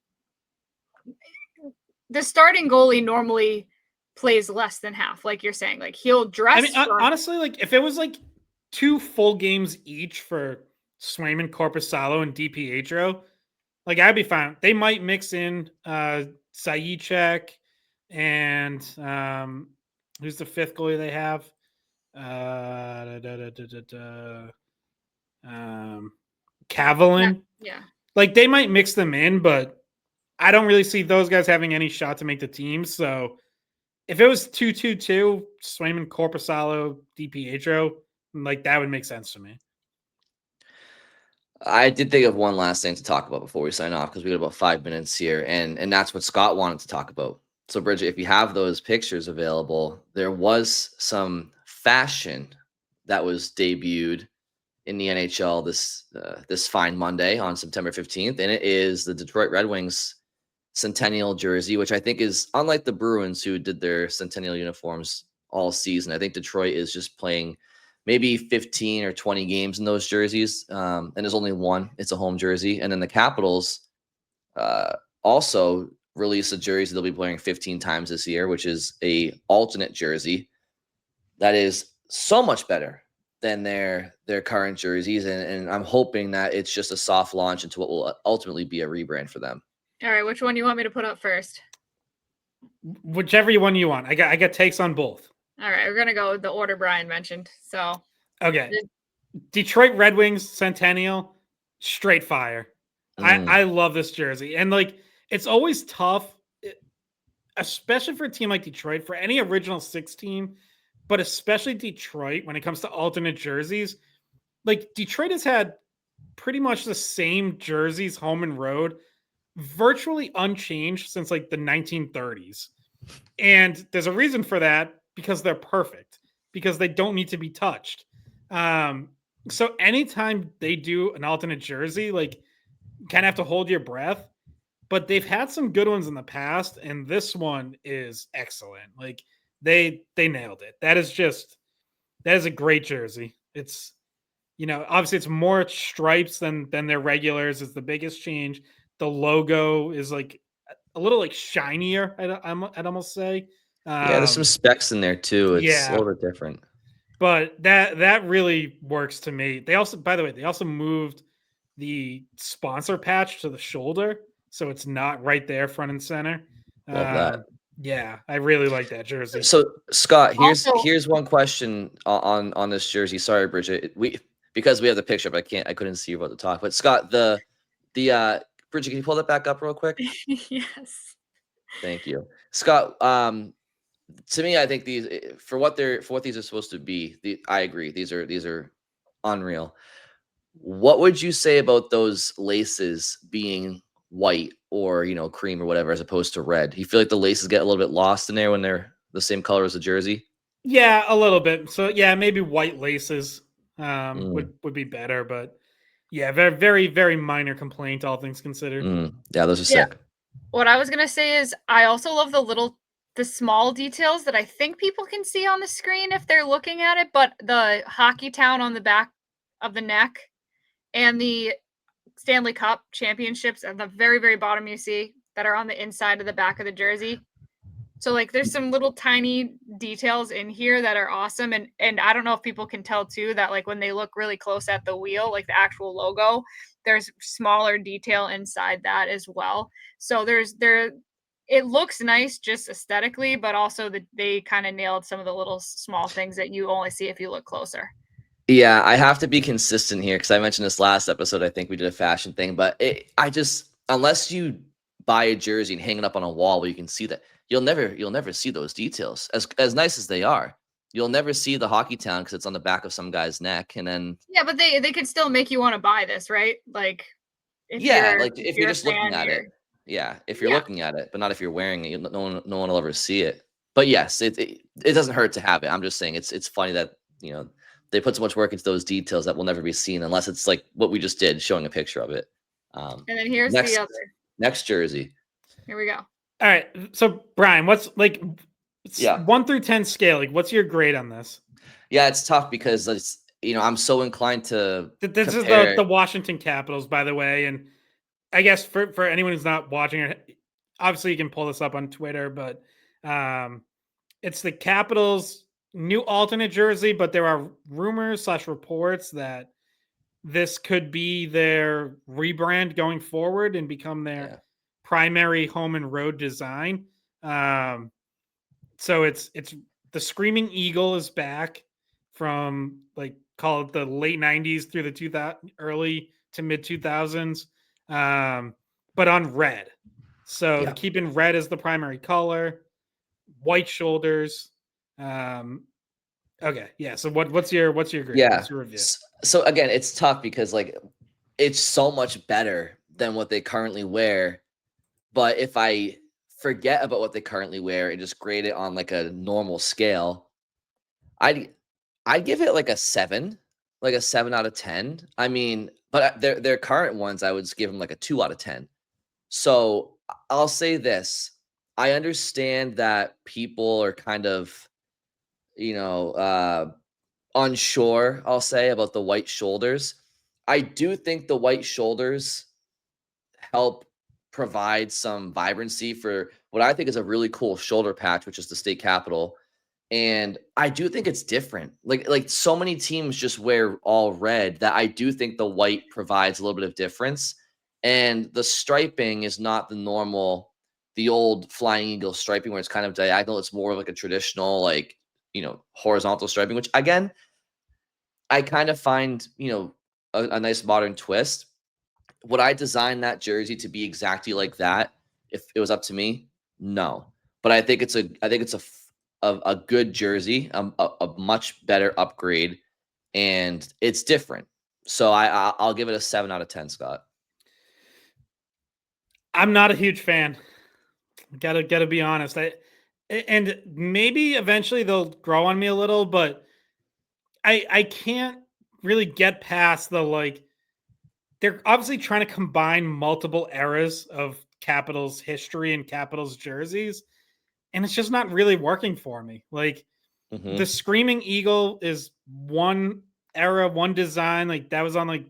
the starting goalie normally plays less than half, like you're saying. Like he'll dress. I mean, honestly, like if it was like 2 full games each for Swayman, Corpusalo, and DiPietro, like I'd be fine. They might mix in Zajic and who's the 5th goalie they have? Cavalin. Yeah. Like they might mix them in, but I don't really see those guys having any shot to make the team. So if it was 2-2-2, Swayman, Corpusalo, DiPietro, like that would make sense to me. I did think of one last thing to talk about before we sign off because we got about 5 minutes here, and that's what Scott wanted to talk about. So, Bridget, if you have those pictures available, there was some fashion that was debuted in the NHL this fine Monday on September 15th, and it is the Detroit Red Wings Centennial jersey, which I think is unlike the Bruins who did their Centennial uniforms all season. I think Detroit is just playing maybe 15 or 20 games in those jerseys, and there's only one. It's a home jersey. And then the Capitals also released a jersey they'll be playing 15 times this year, which is a alternate jersey that is so much better than their current jerseys. And I'm hoping that it's just a soft launch into what will ultimately be a rebrand for them. All right, which one do you want me to put up first? Whichever one you want. I got takes on both. All right, we're going to go with the order Brian mentioned. So, okay. Detroit Red Wings Centennial, straight fire. I love this jersey. And like, it's always tough, especially for a team like Detroit, for any original 6 team, but especially Detroit when it comes to alternate jerseys. Like, Detroit has had pretty much the same jerseys, home and road, virtually unchanged since like the 1930s. And there's a reason for that. Because they're perfect, because they don't need to be touched. So anytime they do an alternate jersey, like you kind of have to hold your breath. But they've had some good ones in the past, and this one is excellent. Like they nailed it. That is a great jersey. It's, you know, obviously it's more stripes than their regulars. It's the biggest change. The logo is like a little like shinier. I'd almost say. Yeah, there's some specs in there too. It's a little bit different. But that really works to me. They also, by the way, they also moved the sponsor patch to the shoulder, so it's not right there front and center. Love that. Yeah, I really like that jersey. So Scott, Also, here's one question on this jersey. Sorry, Bridget. Because we have the picture, but I couldn't see you about to talk. But Scott, the Bridget, can you pull that back up real quick? yes. Thank you. Scott, to me, I think these for what these are supposed to be, I agree. These are unreal. What would you say about those laces being white or cream or whatever as opposed to red? You feel like the laces get a little bit lost in there when they're the same color as the jersey? Yeah, a little bit. So yeah, maybe white laces Mm, would be better, but yeah, very very very minor complaint, all things considered. yeah, those are Yeah. sick. What I was gonna say is I also love the small details that I think people can see on the screen if they're looking at it, but the hockey town on the back of the neck and the Stanley Cup championships at the very, very bottom you see that are on the inside of the back of the jersey. So like there's some little tiny details in here that are awesome, and I don't know if people can tell too that like when they look really close at the wheel, like the actual logo, there's smaller detail inside that as well. So there it looks nice just aesthetically, but also they kind of nailed some of the little small things that you only see if you look closer. Yeah, I have to be consistent here because I mentioned this last episode. I think we did a fashion thing, but I just unless you buy a jersey and hang it up on a wall where you can see that, you'll never see those details as nice as they are. You'll never see the hockey town because it's on the back of some guy's neck, and then Yeah, but they could still make you want to buy this, right? Like yeah, like if if you're you're a just looking fan, at you're it, yeah, if you're yeah. looking at it, but not if you're wearing it. No one will ever see it. But yes, it doesn't hurt to have it. I'm just saying it's funny that they put so much work into those details that will never be seen unless it's like what we just did, showing a picture of it. And then here's the Next other. next jersey, Here we go. All right, so Brian, what's like yeah, 1 through 10 scale? Like, what's your grade on this? yeah, it's tough because I'm so inclined to This is compare the it. Washington Capitals, by the way, and I guess for anyone who's not watching it, obviously you can pull this up on Twitter, but it's the Capitals' new alternate jersey. But there are rumors slash reports that this could be their rebrand going forward and become their Yeah, primary home and road design. Um, so it's the Screaming Eagle is back from like call it the late 90s through the 2000 early to mid 2000s, but on red. So yeah. keeping red as the primary color, white shoulders. Okay, yeah. So what's your grade? Yeah. What's your review? So again, it's tough because like it's so much better than what they currently wear. But if I forget about what they currently wear and just grade it on like a normal scale, I'd I'd give it like a 7 out of 10. I mean, but their current ones, I would just give them like a 2 out of 10. So I'll say this: I understand that people are kind of you know uh, unsure, I'll say, about the white shoulders. I do think the white shoulders help provide some vibrancy for what I think is a really cool shoulder patch, which is the state capital. And I do think it's different. Like so many teams just wear all red that I do think the white provides a little bit of difference. And the striping is not the old flying eagle striping where it's kind of diagonal. It's more like a traditional, like, horizontal striping, which again, I kind of find, a nice modern twist. Would I design that jersey to be exactly like that if it was up to me? No. But I think it's a good jersey, a much better upgrade, and it's different. So I'll give it a 7 out of 10, Scott. I'm not a huge fan. Gotta be honest. And maybe eventually they'll grow on me a little, but I can't really get past the like they're obviously trying to combine multiple eras of Capitals history and Capitals jerseys, and it's just not really working for me. Like the Mhm. Screaming Eagle is one era, one design. Like that was on like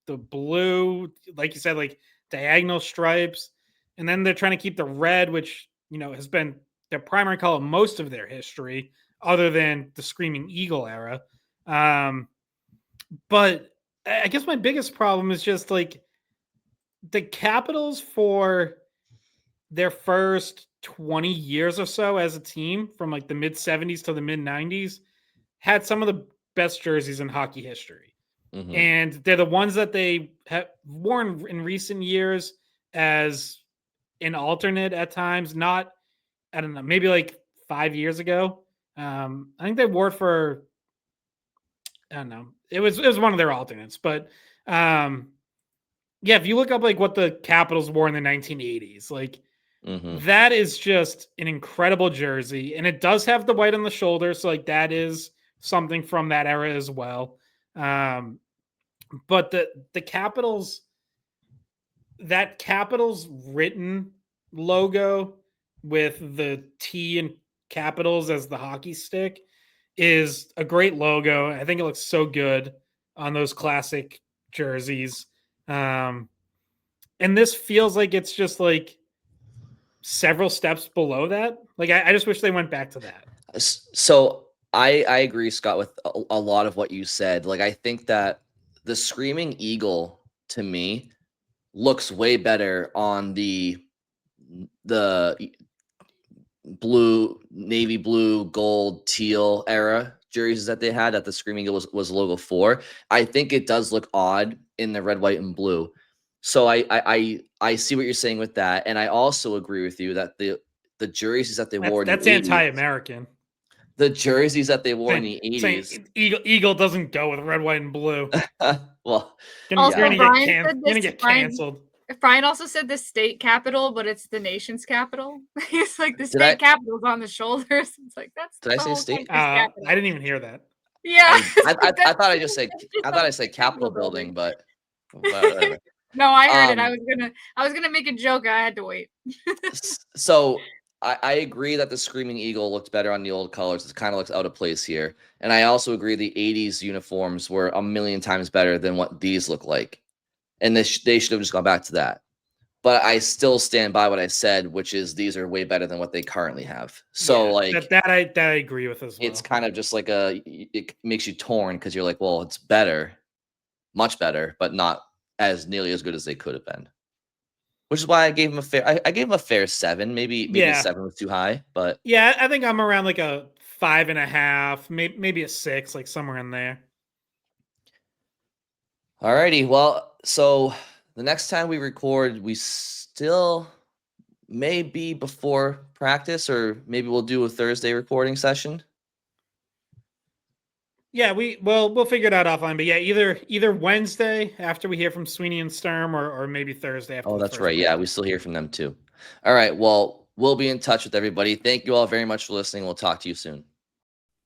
the blue, like you said, like diagonal stripes. And then they're trying to keep the red, which has been their primary color most of their history, other than the Screaming Eagle era. But I guess my biggest problem is just like the Capitals for their first 20 years or so as a team, from like the mid 70s to the mid 90s, had some of the best jerseys in hockey history. Mhm. And they're the ones that they have worn in recent years as an alternate at times. Not, I don't know, maybe like 5 years ago. I think they wore it for, I don't know. It was one of their alternates, but yeah, if you look up like what the Capitals wore in the 1980s, like Mhm. that is just an incredible jersey, and it does have the white on the shoulder, so like that is something from that era as well. But the Capitals, that Capitals written logo with the T and Capitals as the hockey stick is a great logo. I think it looks so good on those classic jerseys. And this feels like it's just like several steps below that. Like I just wish they went back to that. So I agree, Scott, with a lot of what you said. Like, I think that the Screaming Eagle to me looks way better on the blue, navy blue, gold, teal era jerseys that they had, that the Screaming Eagle was logo for. I think it does look odd in the red, white, and blue. So I see what you're saying with that, and I also agree with you that the jerseys that they wore in That's the 80s, anti-American. the jerseys that they wore in the Saying 80s. Eagle doesn't go with red, white, and blue. Well, You're Also, yeah, gonna Brian get said you're gonna this. get canceled. Brian also said the state capital, but it's the nation's capital. It's like the did I state capital's on the shoulders. It's like that's did I the say whole state? country's I capital. didn't even hear that. Yeah, I like, I that's thought just I on thought I the said Capitol Capitol building, building. but whatever. No, I heard it. Um, I was gonna make a joke. I had to wait. so I agree that the Screaming Eagle looked better on the old colors. It kind of looks out of place here. And I also agree the 80s uniforms were a million times better than what these look like. And they should have just gone back to that. But I still stand by what I said, which is these are way better than what they currently have. So, Yeah, like, that I agree with as well. it's kind of just like it makes you torn because you're like, well, it's better, much better, but not as nearly as good as they could have been. Which is why I gave him a fair. I gave him a fair 7. Maybe a Yeah. 7 was too high, but Yeah, I think I'm around like a 5.5, maybe a 6, like somewhere in there. alrighty. Well, so the next time we record, we still may be before practice, or maybe we'll do a Thursday recording session. Yeah, we'll figure it out offline. But yeah, either Wednesday after we hear from Sweeney and Sturm, or maybe Thursday after Oh, the that's first right. Yeah, we practice. still hear from them too. All right. Well, we'll be in touch with everybody. Thank you all very much for listening. We'll talk to you soon.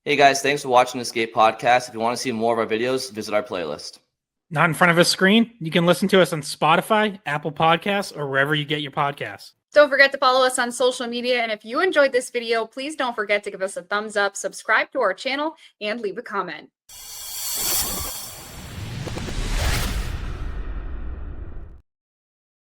Hey guys, thanks for watching this Skate podcast. If you want to see more of our videos, visit our playlist. Not in front of a screen. You can listen to us on Spotify, Apple Podcasts, or wherever you get your podcasts. Don't forget to follow us on social media. And if you enjoyed this video, please don't forget to give us a thumbs up, subscribe to our channel, and leave a comment.